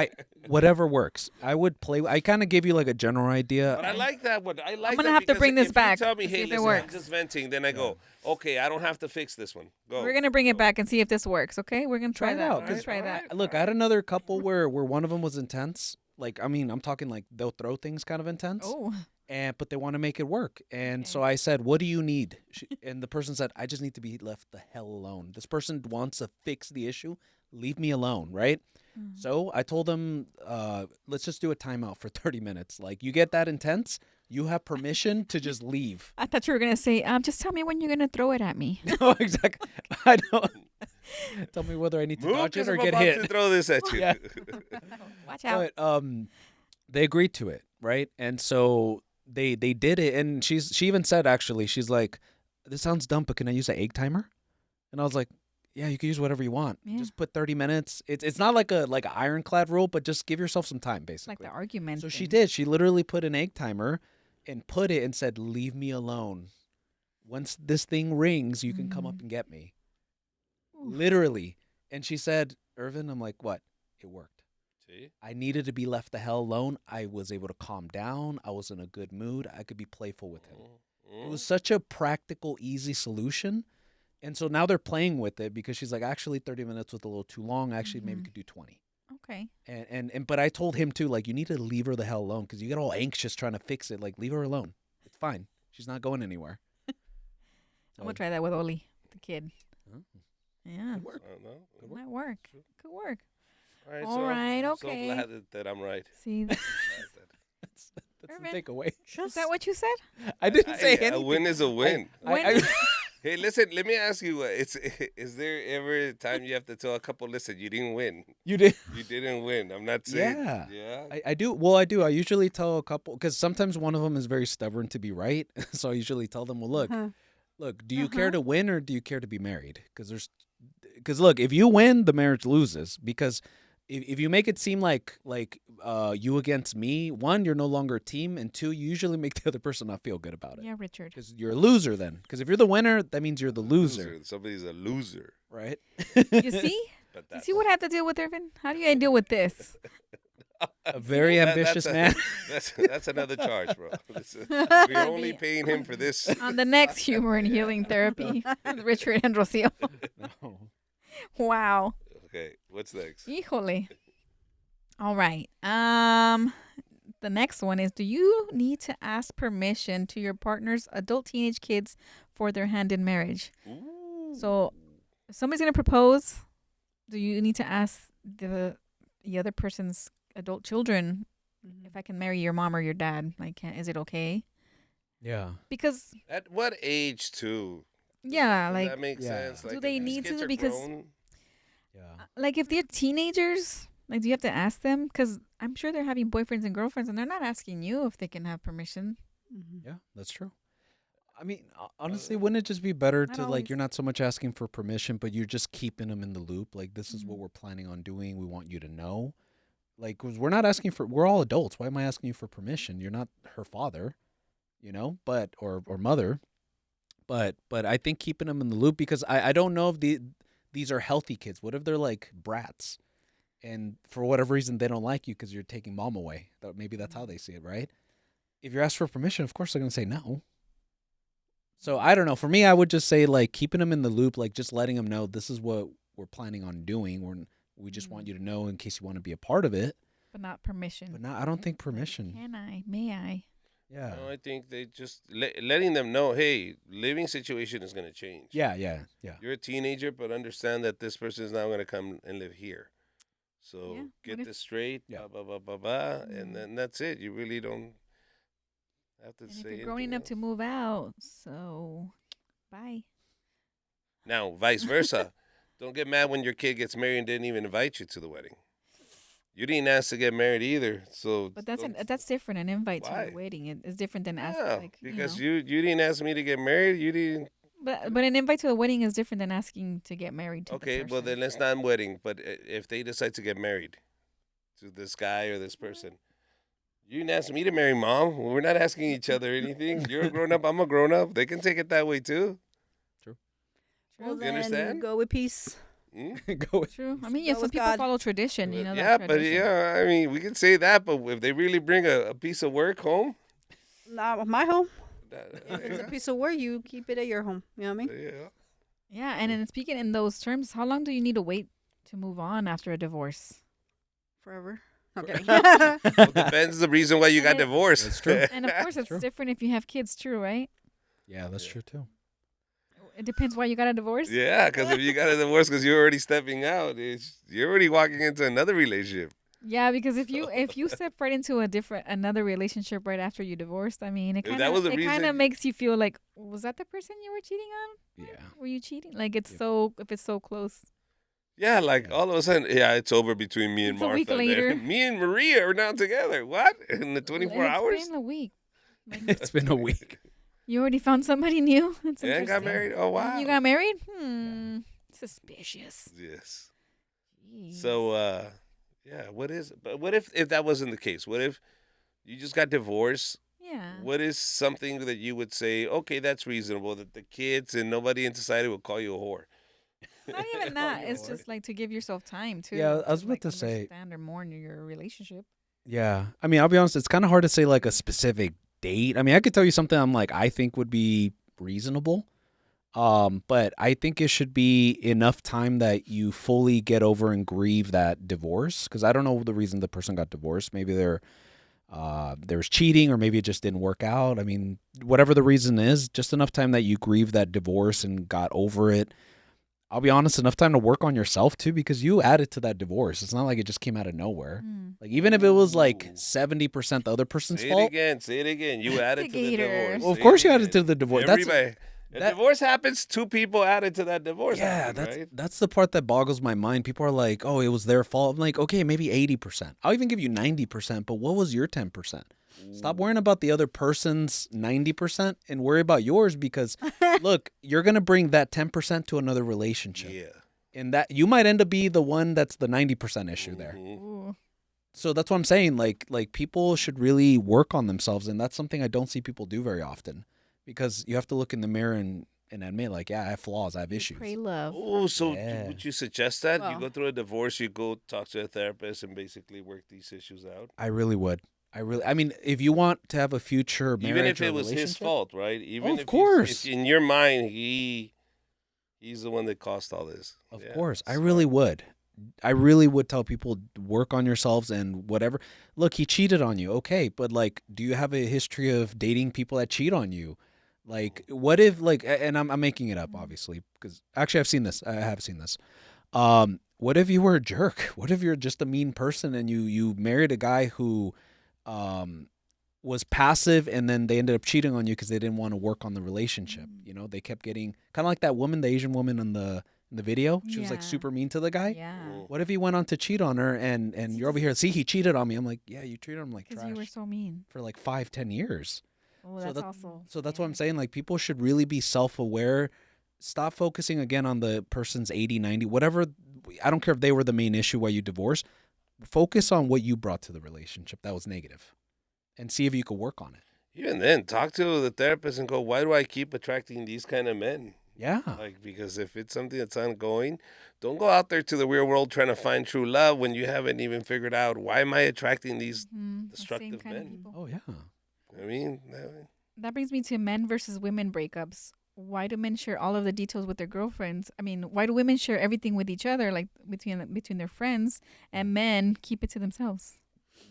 whatever works. I would play. I kind of give you like a general idea. But I like that one. I like. gonna that have to because bring this if back You tell me, to see hey, if it listen, I'm works. just venting. Then I go, okay, I don't have to fix this one. Go. We're gonna bring it back and see if this works. Okay, we're gonna try, Try it that. out, Let's 'cause- try that. Look, I had another couple where one of them was intense. Like, I mean, I'm talking like they'll throw things kind of intense. Oh, But they want to make it work. And Okay. so I said, "What do you need?" And the person said, "I just need to be left the hell alone. This person wants to fix the issue. Leave me alone." Right? Mm-hmm. So I told them, "Let's just do a timeout for 30 minutes. Like, you get that intense, you have permission to just leave." I thought you were gonna say, just tell me when you're gonna throw it at me. No, exactly. I don't. Tell me whether I need to Move, dodge it 'cause or I'm get about hit. to throw this at you. Yeah. Watch out. But they agreed to it, right? And so they did it, and she even said, actually, she's like, "This sounds dumb, but can I use an egg timer?" And I was like, "Yeah, you can use whatever you want. Yeah. Just put 30 minutes. It's not like an ironclad rule, but just give yourself some time, basically." Like the argument. So she thing. did. She literally put an egg timer and put it and said, "Leave me alone. Once this thing rings, you can come up and get me." Oof. Literally. And she said, "Irvin," I'm like, "What?" It worked. See? I needed to be left the hell alone. I was able to calm down. I was in a good mood. I could be playful with him. It was such a practical, easy solution. And so now they're playing with it because she's like, actually, 30 minutes was a little too long. Actually, maybe we could do 20. Okay. And but I told him too, like, you need to leave her the hell alone because you get all anxious trying to fix it. Like, leave her alone. It's fine. She's not going anywhere. I'm gonna try that with Oli, the kid. Oh. Yeah, No. it might work. Could work. All All right, I'm okay. so glad that I'm right. See, That's Irvin. the takeaway. is that what you said? I didn't say Hey, a anything. win is a win. When- Hey, listen. Let me ask you. Is there ever a time you have to tell a couple, listen, you didn't win. You did. You didn't win. I'm not saying. Yeah. Yeah. I do. Well, I do. I usually tell a couple because sometimes one of them is very stubborn to be right. So I usually tell them, well, look, Uh-huh. look, do you care to win or do you care to be married? Because look, if you win, the marriage loses. Because if you make it seem like you against me, one, you're no longer a team, and two, you usually make the other person not feel good about it. Yeah, Richard. Because you're a loser then. Because if you're the winner, that means you're the loser, Somebody's a loser. right? You see? But You that's see what I have to deal with, Irvin? How do you deal with this? A very ambitious man. That's another charge, bro. We're only paying him for this. On the next humor and healing therapy with Richard and Rocio. No. Wow. Okay, what's next? Híjole. All right. The next one is, do you need to ask permission to your partner's adult teenage kids for their hand in marriage? Ooh. So if somebody's going to propose, do you need to ask the other person's adult children if I can marry your mom or your dad? Like, is it okay? Yeah. Because, At what age, too? yeah, Does like, that make Yeah. sense? Do Like, they if these need kids to? are Because- grown, Yeah. if they're teenagers, like, do you have to ask them? Because I'm sure they're having boyfriends and girlfriends, and they're not asking you if they can have permission. Mm-hmm. Yeah, that's true. I mean, honestly, wouldn't it just be better Not to always. you're not so much asking for permission, but you're just keeping them in the loop? Like, this is Mm-hmm. what we're planning on doing. We want you to know. Like, 'cause we're not asking for, we're all adults. Why am I asking you for permission? You're not her father, but, or mother. But I think keeping them in the loop, because I don't know if these are healthy kids. What if they're like brats, and for whatever reason they don't like you because you're taking mom away? Maybe that's how they see it, right? If you're asked for permission, of course they're gonna say no. So I don't know. For me, I would just say like keeping them in the loop, like just letting them know this is what we're planning on doing. We just want you to know in case you want to be a part of it. But not permission. But not, I don't think permission. Can I? May I? Yeah. No, I think they just letting them know, hey, living situation is going to change. Yeah. You're a teenager, but understand that this person is now going to come and live here. So Yeah, get what if- this straight, Yeah. blah, blah, blah, blah, blah, and then that's it. You really don't have to And say if you're grown anything enough to else. move out, so bye. Now, vice versa. Don't get mad when your kid gets married and didn't even invite you to the wedding. You didn't ask to get married either, so. But that's different. An invite to Why? your wedding is different than asking. Yeah, Like, because you know. you didn't ask me to get married. You didn't. But an invite to the wedding is different than asking to get married to Okay, the well person. then it's not wedding. But if they decide to get married to this guy or this person, you didn't ask me to marry mom. We're not asking each other anything. You're a grown up. I'm a grown up. They can take it that way too. Well, You then understand? go with peace. Hmm? Go with True. I mean, Go yeah, some with people God. follow tradition. You know. Yeah, that but tradition. yeah, I mean, we can say that, but if they really bring a piece of work home, Not my home. that, If it's a piece of work, you keep it at your home. You know what I mean? yeah. Yeah, and then speaking in those terms, how long do you need to wait to move on after a divorce? Forever. Okay. Well, depends the reason why you got And it- divorced. That's true. And of course, it's True. different if you have kids, true, right? Yeah, that's true too. It depends why you got a divorce. Yeah, because if you got a divorce because you're already stepping out, you're already walking into another relationship. Yeah, because if you step right into another relationship right after you divorced, I mean, it If that was the kind of reason- makes you feel like, was that the person you were cheating on? Yeah. Were you cheating? Like Yep. if it's so close. Yeah, like Yeah. all of a sudden, yeah, it's over between me and It's a Martha. week Then later. me and Maria are now together. What? In the 24 It's hours? been a week. Like, It's been a week. you already found somebody new. That's And got interesting. married? Oh, wow. And you got married? Suspicious. Yes. Jeez. So, yeah, but what if that wasn't the case? What if you just got divorced? Yeah. What is something that you would say, okay, that's reasonable, that the kids and nobody in society will call you a whore? Not even that. It's just like to give yourself time too. Yeah, I was to, about like, to say- understand or mourn your relationship. Yeah. I mean, I'll be honest, it's kind of hard to say like a specific date. I mean, I could tell you something I think would be reasonable. But I think it should be enough time that you fully get over and grieve that divorce. Because I don't know the reason the person got divorced. Maybe there was cheating, or maybe it just didn't work out. I mean, whatever the reason is, just enough time that you grieve that divorce and got over it. I'll be honest, enough time to work on yourself too, because you added to that divorce. It's not like it just came out of nowhere. Like even if it was like 70% the other person's Say fault. Say it again. You added to the Instigator. divorce. Well, of Say course it you added to again. the divorce. Everybody. If that- divorce happens, two people added to that divorce. Yeah, happened, right? that's the part that boggles my mind. People are like, "Oh, it was their fault." I'm like, "Okay, maybe 80%. I'll even give you 90%, but what was your 10%? Stop worrying about the other person's 90% and worry about yours, because look, you're going to bring that 10% to another relationship. Yeah. And that you might end up be the one that's the 90% issue there. Mhm. Ooh. So that's what I'm saying. Like people should really work on themselves, and that's something I don't see people do very often, because you have to look in the mirror and admit, like, yeah, I have flaws, I have issues. Pray love. Oh, so Yeah. would you suggest that? You Well- go through a divorce, you go talk to a therapist and basically work these issues out? I really would. I mean, if you want to have a future marriage, Even if or it was his relationship- fault, right? Even Of if course. if in your mind he's the one that caused all this. Of Yeah, course, I smart. really would. I really would tell people, work on yourselves and whatever. Look, he cheated on you, okay, but like, do you have a history of dating people that cheat on you? Like, what if, like, and I'm making it up, obviously, because actually I've seen this. I have seen this. What if you were a jerk? What if you're just a mean person and you married a guy who was passive, and then they ended up cheating on you because they didn't want to work on the relationship? You know, they kept getting kind of like that woman, the Asian woman in the video. She was like Yeah. super mean to the guy. Yeah. What if he went on to cheat on her, and you're over here, see, he cheated on me. I'm like, yeah, you treated him like Because trash you were so mean. for like 5-10 years. Oh, So that's that- also. So that's yeah. what I'm saying. Like, people should really be self-aware. Stop focusing again on the person's 80, 90, whatever. I don't care if they were the main issue why you divorced. Focus on what you brought to the relationship that was negative, and see if you could work on it. Even then, talk to the therapist and go, why do I keep attracting these kind of men? Yeah. Like, because if it's something that's ongoing, don't go out there to the real world trying to find true love when you haven't even figured out why am I attracting these The same destructive kind of men. people. Oh, yeah. I mean, That brings me to men versus women breakups. Why do men share all of the details with their girlfriends? I mean, why do women share everything with each other, like between their friends, and men keep it to themselves?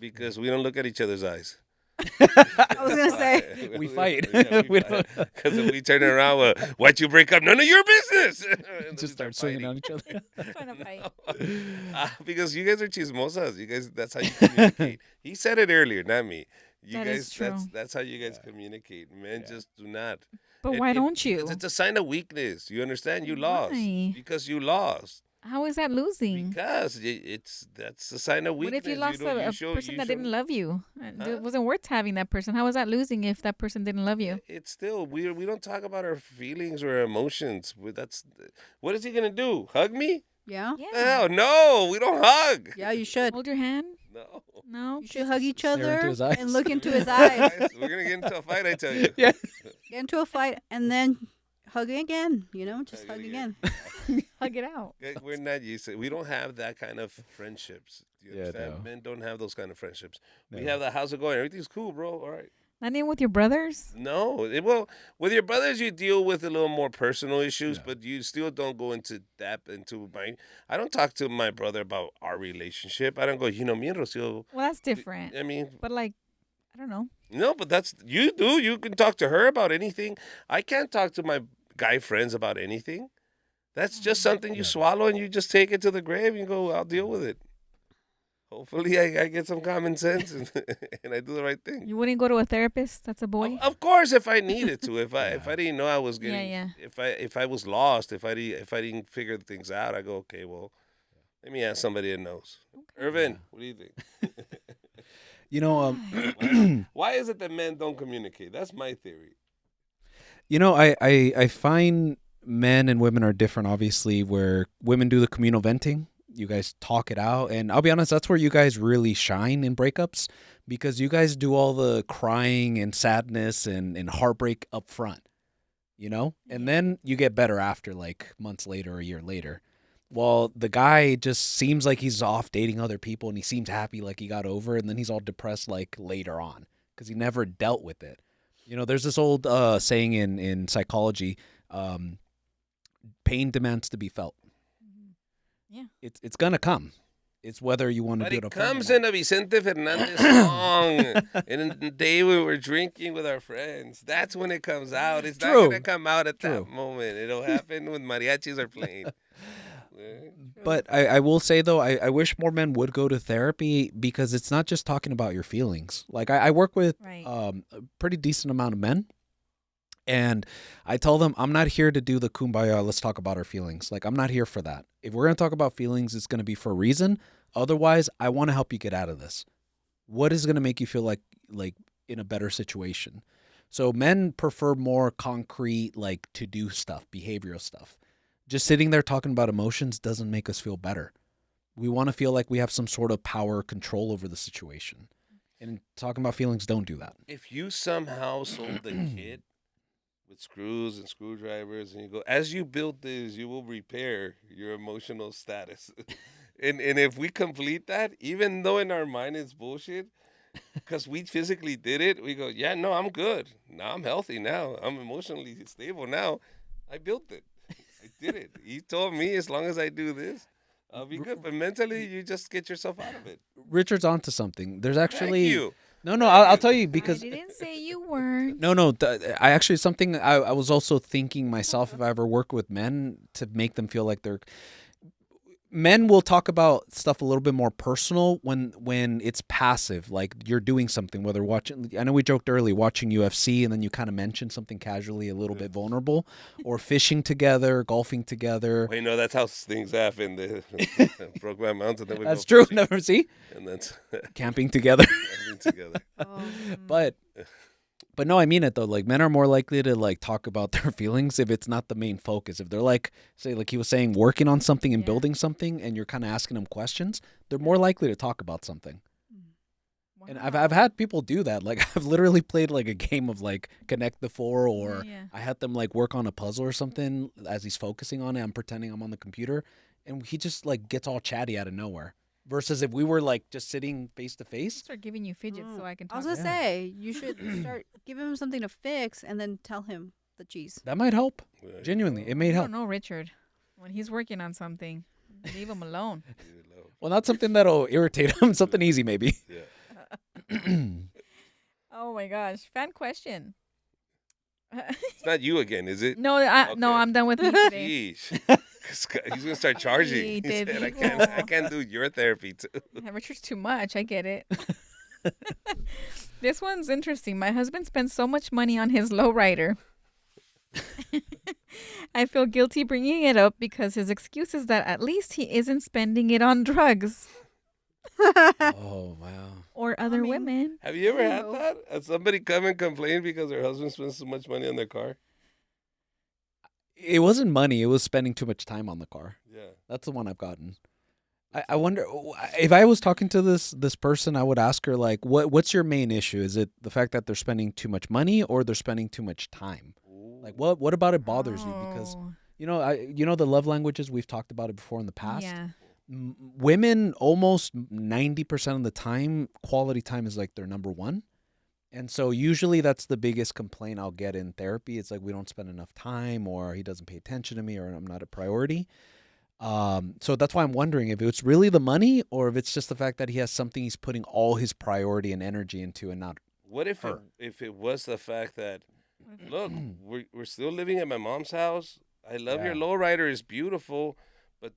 because we don't look at each other's eyes. I was gonna say. We fight. Yeah, We we fight. Because if we turn around, why'd you break up? None of your business. And then we Just start swinging on each other. Trying to fight. Because you guys are chismosas. You guys, that's how you communicate. He said it earlier, not me. You That guys, is true. that's how you guys communicate. Men just do not. But why don't you? Because it's a sign of weakness. You understand? You lost. Why? Because you lost. How is that losing? Because that's a sign of What weakness. if you lost a person that didn't love you? It wasn't worth having that person. How was that losing if that person didn't love you? It's still we don't talk about our feelings or emotions. That's what is he gonna do? Hug me? Yeah. Hell no, we don't hug. Yeah, you should. Hold your hand. No. No. You should hug each Stare other into his eyes. and look into his eyes. We're gonna get into a fight, I tell you. Yeah. Get into a fight and then hug again. Just Hug hug it again. Hug it out. We're not used to. We don't have that kind of friendships. Do you Yeah, understand? no. Men don't have those kind of friendships. We No. have the how's it going? Everything's cool, bro. All right. Not even with your brothers. No, well, with your brothers, you deal with a little more personal issues, Yeah. but you still don't go into depth into my. I don't talk to my brother about our relationship. I don't go, me and Rocio. Well, that's different. I mean, But like, I don't know. no, but that's you do. You can talk to her about anything. I can't talk to my guy friends about anything. That's just something you Yeah. swallow and you just take it to the grave and go, I'll deal with it. Hopefully, I get some common sense and I do the right thing. You wouldn't go to a therapist. That's a boy. Of course, if I needed to, if I didn't know I was getting, Yeah. if I was lost, if I didn't figure things out, I go, okay, well, let me ask somebody that knows. Irvin, what do you think? You know, Why is it that men don't communicate? That's my theory. I find men and women are different, obviously, where women do the communal venting. You guys talk it out. And I'll be honest, that's where you guys really shine in breakups because you guys do all the crying and sadness and heartbreak up front, And then you get better after, like months later or a year later. Well, the guy just seems like he's off dating other people and he seems happy like he got over it, and then he's all depressed like later on because he never dealt with it. There's this old saying in psychology, pain demands to be felt. Yeah. It's going to come. It's whether you want to But do it it comes in a Vicente Fernandez song. And in the day we were drinking with our friends. That's when it comes out. It's not True. going to come out at that True. moment. It'll happen when mariachis are playing. But I will say, though, I wish more men would go to therapy because it's not just talking about your feelings. Like, I work with Right. a pretty decent amount of men, and I tell them, I'm not here to do the kumbaya, let's talk about our feelings. Like, I'm not here for that. If we're going to talk about feelings, it's going to be for a reason. Otherwise, I want to help you get out of this. What is going to make you feel like in a better situation? So men prefer more concrete, like to-do stuff, behavioral stuff. Just sitting there talking about emotions doesn't make us feel better. We want to feel like we have some sort of power or control over the situation. And talking about feelings don't do that. If you somehow sold the kit with screws and screwdrivers and you go, as you build this, you will repair your emotional status. and if we complete that, even though in our mind it's bullshit, because we physically did it, we go, yeah, no, I'm good. Now I'm healthy now. I'm emotionally stable now. I built it. I did it. He told me as long as I do this, I'll be good. But mentally, you just get yourself out of it. Richard's onto something. There's actually Thank you. No, I'll tell you because I didn't say you weren't. no. I actually something I was also thinking myself if I ever work with men to make them feel like they're. Men will talk about stuff a little bit more personal when it's passive, like you're doing something, whether watching, I know we joked earlier, watching UFC, and then you kind of mentioned something casually, a little bit vulnerable, or fishing together, golfing together. Well, that's how things happen. They broke my mountain. Then we That's go true. fishing, Never see and that's camping together. everything together. But no, I mean it though. Like men are more likely to like talk about their feelings if it's not the main focus. If they're like, say, like he was saying, working on something and Yeah. building something, and you're kind of asking them questions, they're more likely to talk about something. And I've had people do that. Like I've literally played like a game of like Connect the Four, or I had them like work on a puzzle or something as he's focusing on it. I'm pretending I'm on the computer, and he just like gets all chatty out of nowhere. Versus if we were like just sitting face to face. Start giving you fidgets so I can talk. I was gonna say you should start giving him something to fix, and then tell him the cheese. That might help. Genuinely, it may help. I don't know, Richard. When he's working on something, leave him alone. Well, not something that'll irritate him. Something easy, maybe. Yeah. Oh my gosh, fan question. It's not you again, is it? No, no, I'm done with me today. Sheesh. He's gonna start charging. He did. said, I can't do your therapy too. Yeah, Richard's too much. I get it. This one's interesting. My husband spends so much money on his lowrider. I feel guilty bringing it up because his excuse is that at least he isn't spending it on drugs. Oh, wow. Or other women. Have you ever had that? Has somebody come and complain because their husband spends so much money on their car? It wasn't money. It was spending too much time on the car. Yeah. That's the one I've gotten. I wonder if I was talking to this person, I would ask her like, what's your main issue? Is it the fact that they're spending too much money or they're spending too much time? Like what about it bothers you? Because you know the love languages, we've talked about it before in the past. Yeah. Women almost 90% of the time, quality time is like their number one. And so usually that's the biggest complaint I'll get in therapy. It's like we don't spend enough time, or he doesn't pay attention to me, or I'm not a priority. So that's why I'm wondering if it's really the money or if it's just the fact that he has something he's putting all his priority and energy into and not What if her. if it was the fact that, look, we're still living at my mom's house. I love your lowrider. It's beautiful, but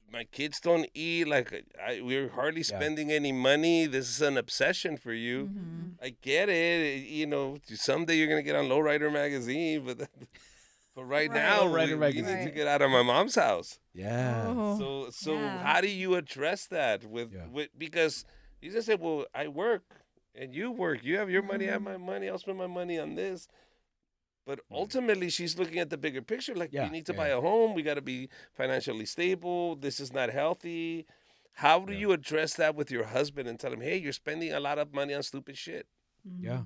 my kids don't eat. Like we're hardly spending any money. This is an obsession for you. Mm-hmm. I get it. You know, someday you're gonna get on Lowrider magazine, but right now we need to get out of my mom's house. Yeah. Oh. So how do you address that with because you just said, well, I work and you work. You have your money, I have my money. I'll spend my money on this. But ultimately, she's looking at the bigger picture. Like, we need to buy a home. We got to be financially stable. This is not healthy. How do you address that with your husband and tell him, hey, you're spending a lot of money on stupid shit? Yeah.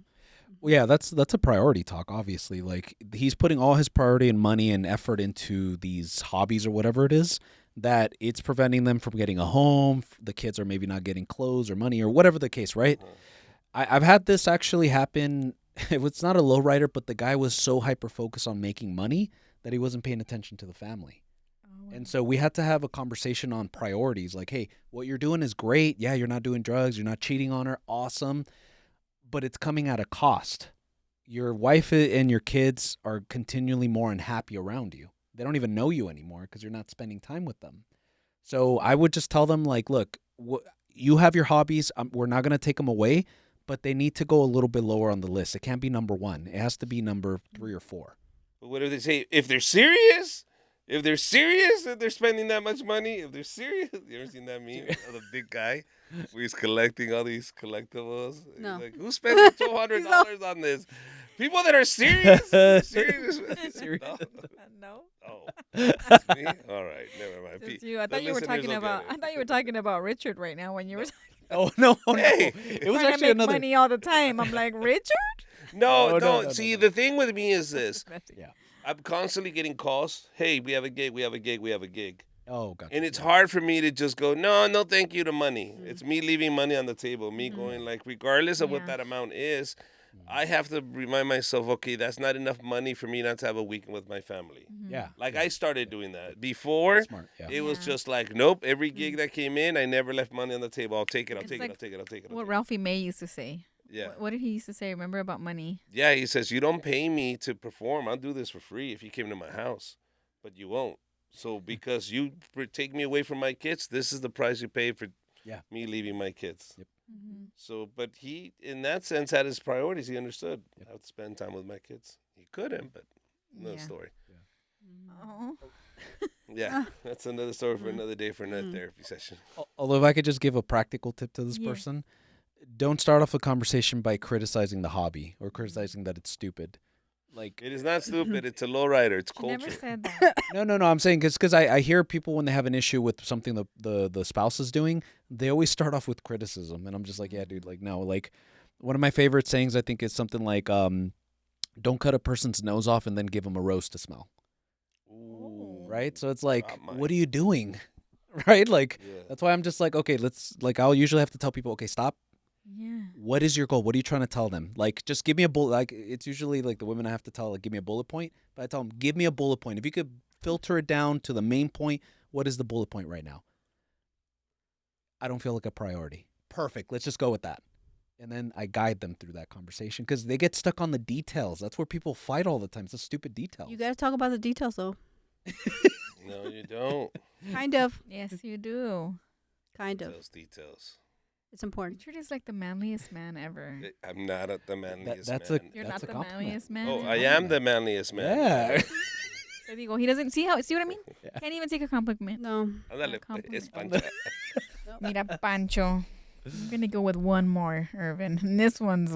Well, yeah, that's a priority talk, obviously. Like, he's putting all his priority and money and effort into these hobbies or whatever it is, that it's preventing them from getting a home. The kids are maybe not getting clothes or money or whatever the case, right? I've had this actually happen. It's not a lowrider, but the guy was so hyper-focused on making money that he wasn't paying attention to the family. And so we had to have a conversation on priorities. Like, hey, what you're doing is great. Yeah, you're not doing drugs. You're not cheating on her. Awesome. But it's coming at a cost. Your wife and your kids are continually more unhappy around you. They don't even know you anymore because you're not spending time with them. So I would just tell them, like, look, you have your hobbies. We're not going to take them away, but they need to go a little bit lower on the list. It can't be number one. It has to be number 3 or 4. But what if they say, if they're serious? If they're serious that they're spending that much money, if they're serious, you ever seen that meme of the big guy where he's collecting all these collectibles? No. He's like, who's spending $200 on this? People that are serious? Serious? No. Oh. That's me? All right, never mind. Just you. I thought you were talking about. I thought you were talking about Richard right now when you were. Oh no! Hey, it was trying actually to make another. money all the time. I'm like, Richard. No. See, the thing with me is this. Yeah. I'm constantly getting calls. Hey, we have a gig. We have a gig. We have a gig. Oh, gotcha. And it's hard for me to just go, no, thank you to money. It's me leaving money on the table. Me going like, regardless of what that amount is, I have to remind myself, okay, that's not enough money for me not to have a weekend with my family. Yeah. Like I started doing that. Before, Smart. Yeah. it was just like, nope, every gig that came in, I never left money on the table. I'll take it. I'll It's take like it. I'll take it. I'll take it. What Ralphie May used to say. Yeah. What did he used to say? Remember about money? Yeah, he says, you don't pay me to perform. I'll do this for free if you came to my house, but you won't. So because you take me away from my kids, this is the price you pay for me leaving my kids. Yep. So, but he, in that sense, had his priorities. He understood. I have to spend time with my kids. He couldn't, but another story. Oh. Yeah, that's another story for another day for another therapy session. Although if I could just give a practical tip to this person, don't start off a conversation by criticizing the hobby or criticizing that it's stupid. Like, It is not stupid. It's a lowrider. It's She never culture. said that. no. I'm saying because I hear people when they have an issue with something the spouse is doing, they always start off with criticism, and I'm just like, yeah, dude, like no, like one of my favorite sayings I think is something like, don't cut a person's nose off and then give them a rose to smell. Ooh. Right? So it's like, Drop mine. what are you doing? Right? Like, Yeah. that's why I'm just like, okay, I'll usually have to tell people, okay, stop. Yeah. What is your goal? What are you trying to tell them? Like, just give me a bullet. Like, it's usually like the women I have to tell, like, give me a bullet point. But I tell them, give me a bullet point. If you could filter it down to the main point, what is the bullet point right now? I don't feel like a priority. Perfect. Let's just go with that. And then I guide them through that conversation because they get stuck on the details. That's where people fight all the time. It's the stupid details. You got to talk about the details, though. No, you don't. Kind of. Yes, you do. Kind of. Those details. It's important. Richard is like the manliest man ever. I'm not the manliest that's man. You're That's not a the compliment. manliest man. Oh, ever. I am the manliest man. Yeah. There you go. He doesn't see what I mean? Yeah. Can't even take a compliment. No. Ándale, compliment. es Pancha. Mira, Pancho. I'm gonna go with one more, Irvin. And this one's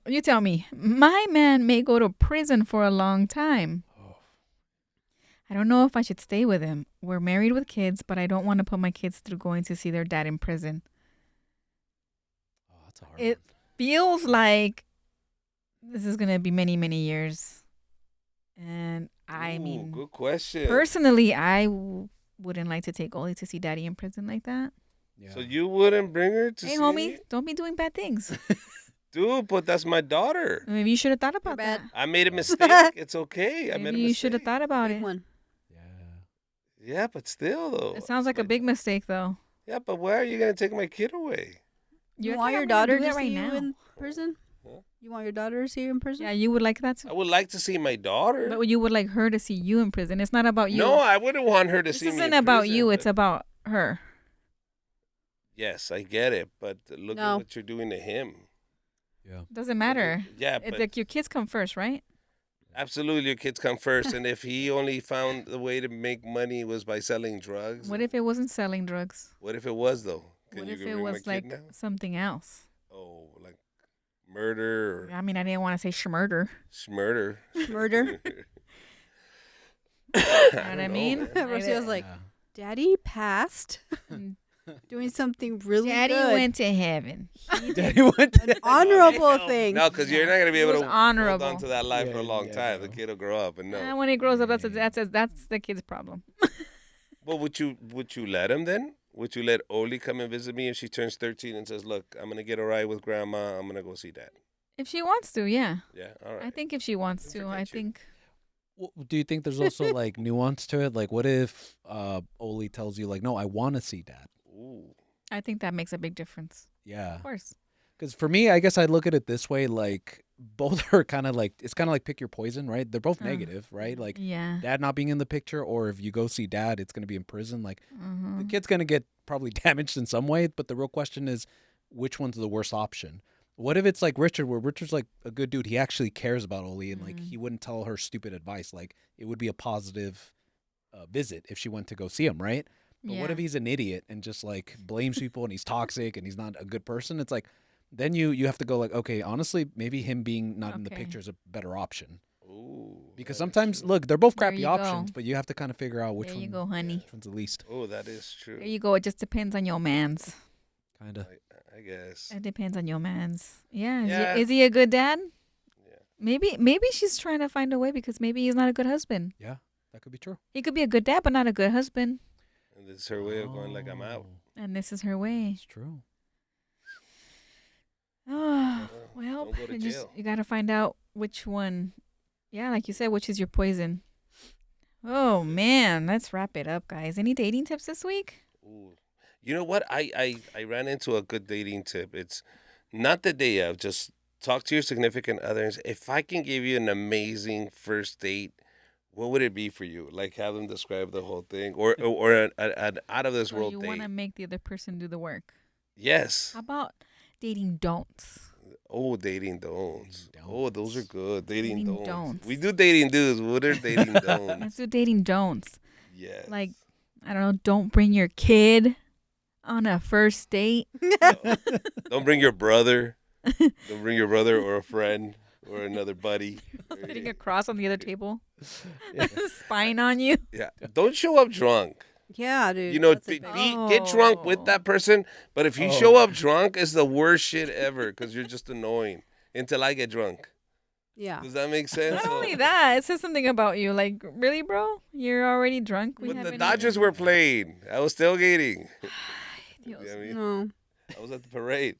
you tell me. My man may go to prison for a long time. I don't know if I should stay with him. We're married with kids, but I don't want to put my kids through going to see their dad in prison. Oh, that's a hard It one. feels like this is gonna be many, many years. And I Ooh, mean, good question. personally, I wouldn't like to take Oli to see daddy in prison like that. Yeah. So you wouldn't bring her to Hey, see homie, it? don't be doing bad things. Dude, but that's my daughter. Maybe you should have thought about bad. that. I made a mistake. It's okay. I made a Maybe mistake. you should have thought about Big it. one. Yeah. Yeah, but still, though. It sounds like a big mistake, though. Yeah, but why are you going to take my kid away? You I want think your I'm gonna daughter do to that see right you now. in prison? Huh? You want your daughter to see you in prison? Yeah, you would like that, I would like to see my daughter. but you would like her to see you in prison. It's not about you. No, I wouldn't want her to this see me. isn't in about prison, you. but- It's about her. Yes, I get it, but look at No. what you're doing to him. Yeah. Doesn't matter. Yeah, It, but like your kids come first, right? absolutely, your kids come first. And if he only found the way to make money was by selling drugs, What if it wasn't selling drugs? What if it was though? What you if give it me my was kid like now? something else? Oh, like murder or I mean, I didn't want to say schmurder. murder. Murder? I You know what I don't mean? man. Rosie's like, Yeah. Daddy passed doing something really Daddy good. went to heaven. Daddy went to An honorable thing. No, because you're not gonna be It able was to hold honorable. on to that life Yeah, for a long yeah, time. no. The kid will grow up and know. When he grows up, that's the kid's problem. Well, would you let him then? Would you let Oli come and visit me if she turns 13 and says, "Look, I'm gonna get a ride with Grandma. I'm gonna go see Dad." If she wants to, yeah. Yeah, all right. I think if she wants Don't to, forget I you. think. Well, do you think there's also like nuance to it? Like, what if Oli tells you like, no, I want to see Dad? Ooh. I think that makes a big difference. Yeah. Of course. Because for me, I guess I look at it this way: like, both are kind of like, it's kind of like pick your poison, right? They're both negative, right? Like, Yeah. Dad not being in the picture, or if you go see Dad, it's going to be in prison. Like, the Mhm. kid's going to get probably damaged in some way, but the real question is, which one's the worst option? What if it's like Richard, where Richard's like a good dude? He actually cares about Oli, and like he wouldn't tell her stupid advice. Like, it would be a positive visit if she went to go see him, right? But what Yeah. if he's an idiot and just like blames people and he's toxic and he's not a good person? It's like, then you have to go like, okay, honestly, maybe him being not in the Okay. picture is a better option. Ooh. Because that is sometimes, true. look, they're both There crappy you options, go. but you have to kind of figure out which There one. you go, honey. Which one's the least? Oh, that is true. There you go. It just depends on your man's. Kind of. I guess. It depends on your man's. Yeah. Yeah. Is he a good dad? Yeah. Maybe she's trying to find a way because maybe he's not a good husband. Yeah, that could be true. He could be a good dad, but not a good husband. And this is her way of going like I'm out. Oh, And this is her way. It's true. Oh, well, don't go to jail. you got to find out which one. Yeah, like you said, which is your poison. Oh, man. Let's wrap it up, guys. Any dating tips this week? Ooh. You know what? I ran into a good dating tip. It's not the day of. Just talk to your significant others. If I can give you an amazing first date, what would it be for you? Like have them describe the whole thing, or an out of this So world you date. want to make the other person do the work. Yes. How about dating don'ts? Oh, dating don'ts. Dating Oh, those are good. Dating, Dating don'ts. don'ts. We do dating do's. What are dating Let's don'ts? do dating don'ts. Yes. Like, I don't know, don't bring your kid on a first date. Don't bring your brother. Don't bring your brother or a friend. or another buddy. Sitting across on the other table, Yeah. spying on you. Yeah. Don't show up drunk. Yeah, dude. You know, that's a big- get drunk with that person, but if you show Oh. up drunk, it's the worst shit ever because you're just annoying until I get drunk. Yeah. Does that make sense? Not So- only that, it says something about you. Like, really, bro? You're already drunk? We When the haven't Dodgers even- were playing, I was tailgating. Dios. You know what I mean? No. I was at the parade.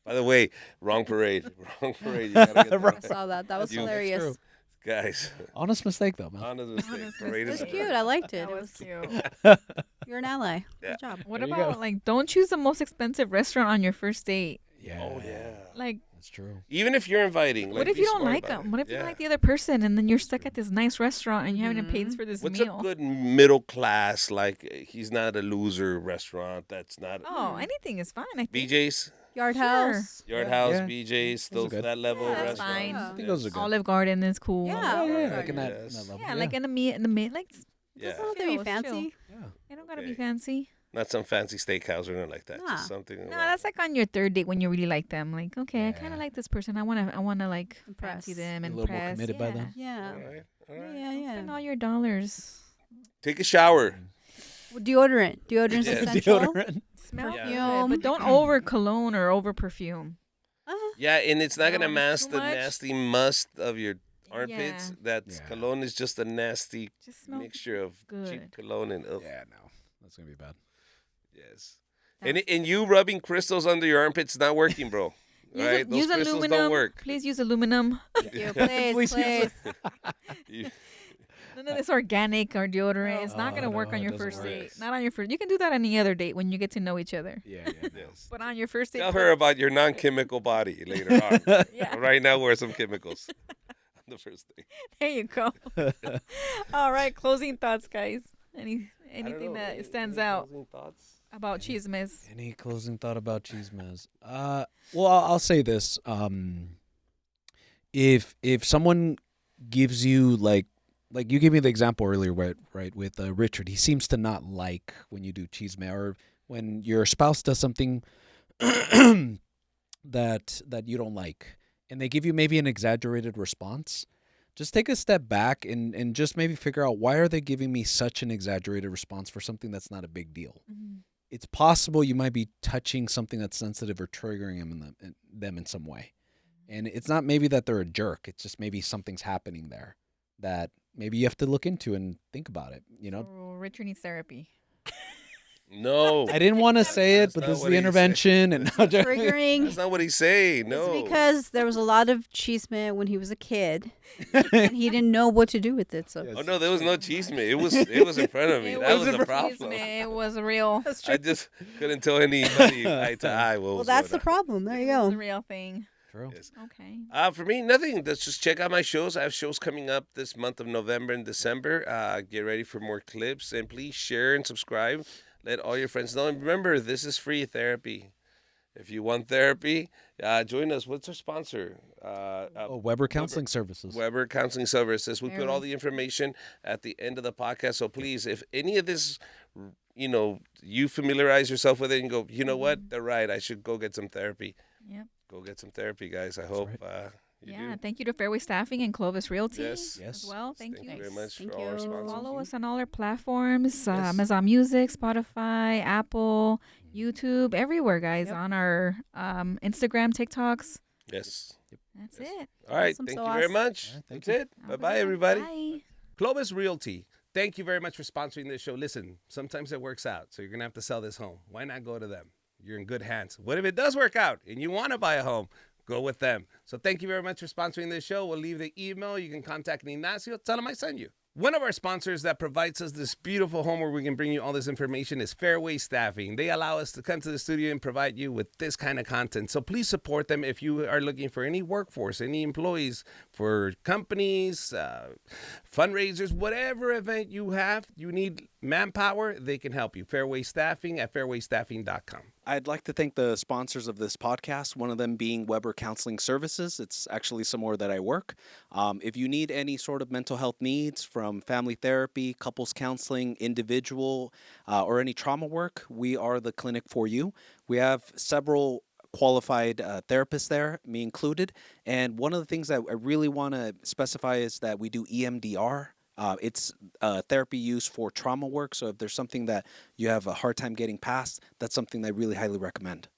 By the way, wrong parade. Wrong parade. You gotta get that I right. saw that. That was You- hilarious. true. Guys, Honest mistake, though, man. honest mistake. Honest Parade It is was mistake. cute. I liked it. That It was was, cute. you're an ally. Yeah. Good job. What There you about, go. like, don't choose the most expensive restaurant on your first date? Yeah. Oh yeah. Like, That's true. Even if you're inviting, like, what if be you don't smart like about it. them? What if you Yeah. don't like the other person and then you're stuck at this nice restaurant and you haven't paid Mhm. for this What's meal? a good middle class? Like he's not a loser restaurant. That's not Oh, anything is fine. I think. BJ's, Yard Sure. house. Yard Yeah. House, Yeah. BJ's, Those are those good. that level Yeah, of that's restaurant. fine. I think those are good. Olive Garden is cool. Yeah. Yeah, Olive like in that, Yes. in that level. Yeah, like in the mid, like Yeah, Doesn't have to Chill, be it's fancy. chill. Yeah. I don't gotta be Okay. fancy. not some fancy steakhouse or nothing like that. Nah. Just something. No, that's like on your third date when you really like them. Like, okay, I kind Yeah. of like this person. I wanna like Impress. fancy them, A and little more committed by them. Yeah. all right. All right. Yeah, yeah. Spend all your dollars. Take a shower. Well, deodorant. Deodorant's Yeah. essential. Deodorant. Smell Yeah. good, Perfume. but don't over cologne or over perfume. Yeah, and it's not gonna No, it's mask too the much. nasty must of your armpits. Yeah. That's Yeah. cologne is just a nasty Just smell. mixture of good. cheap cologne and Yeah, no. That's going to be bad. yes. And you rubbing crystals under your armpits is not working, bro. Use, Right? Those use crystals aluminum. don't work. Please use aluminum. You please, Please use please. You- None of this organic or deodorant. It's not Oh, gonna work no, on it your doesn't first work. date. Yes. Not on your first. You can do that on any other date when you get to know each other. Yeah, yeah. yes. But on your first date, Tell her about your non-chemical body later on. Yeah. Right now, wear some chemicals on the first day. there you go. All right, closing thoughts, guys. I don't Anything know, that stands any out closing thoughts? about chismes? Any closing thought about Cheesemez? Well, I'll say this. If someone gives you like you gave me the example earlier, right, with Richard, he seems to not like when you do Cheesemez, or when your spouse does something that you don't like, and they give you maybe an exaggerated response. Just take a step back and just maybe figure out, why are they giving me such an exaggerated response for something that's not a big deal? It's possible you might be touching something that's sensitive or triggering them in some way. And it's not maybe that they're a jerk. It's just maybe something's happening there that maybe you have to look into and think about it, you know? So Richard needs therapy. No. I didn't want to say it, That's but not this is what the he said. intervention. And Triggering. That's not what he's saying. No. It's because there was a lot of cheeseman when he was a kid, and he didn't know what to do with it. So Oh no, there was no cheese man. It was in front of me. That was the problem. It was real. I just couldn't tell anybody eye to eye what well, was that's the going on. problem. There you It was go. the real thing. True. Yes. Okay. For me, nothing. Let's just check out my shows. I have shows coming up this month of November and December. Get ready for more clips, and please share and subscribe. Let all your friends know. And remember, this is free therapy. If you want therapy, join us. What's our sponsor? Weber Counseling Services. Weber Counseling Services. We There put it all is. the information at the end of the podcast. So please, if any of this, you familiarize yourself with it and go, you know what, they're right. I should go get some therapy. Yep. Go get some therapy, guys. I hope you Yeah. do. Thank you to Fairway Staffing and Clovis Realty. Yes. Yes. As well. Thank you. very much Thank for all our you. sponsors. Follow us on all our platforms: Yes. Amazon Music, Spotify, Apple, YouTube, everywhere, guys. Yep. On our Instagram, TikToks. Yes. That's Yes. it. All right. Awesome thank sauce. you very much. All right, thank That's you. it. Have a Bye-bye, good one. everybody. Bye. Clovis Realty. Thank you very much for sponsoring this show. Listen, sometimes it works out, so you're going to have to sell this home. Why not go to them? You're in good hands. What if it does work out and you want to buy a home? Go with them. So thank you very much for sponsoring this show. We'll leave the email. You can contact Ignacio. Tell him I sent you. One of our sponsors that provides us this beautiful home where we can bring you all this information is Fairway Staffing. They allow us to come to the studio and provide you with this kind of content. So please support them if you are looking for any workforce, any employees for companies, fundraisers, whatever event you have, you need manpower, they can help you. Fairway Staffing at fairwaystaffing.com. I'd like to thank the sponsors of this podcast, one of them being Weber Counseling Services. It's actually somewhere that I work. If you need any sort of mental health needs, from family therapy, couples counseling, individual, or any trauma work, we are the clinic for you. We have several qualified therapists there, me included. And one of the things that I really want to specify is that we do EMDR. It's therapy used for trauma work. So if there's something that you have a hard time getting past, that's something that I really highly recommend.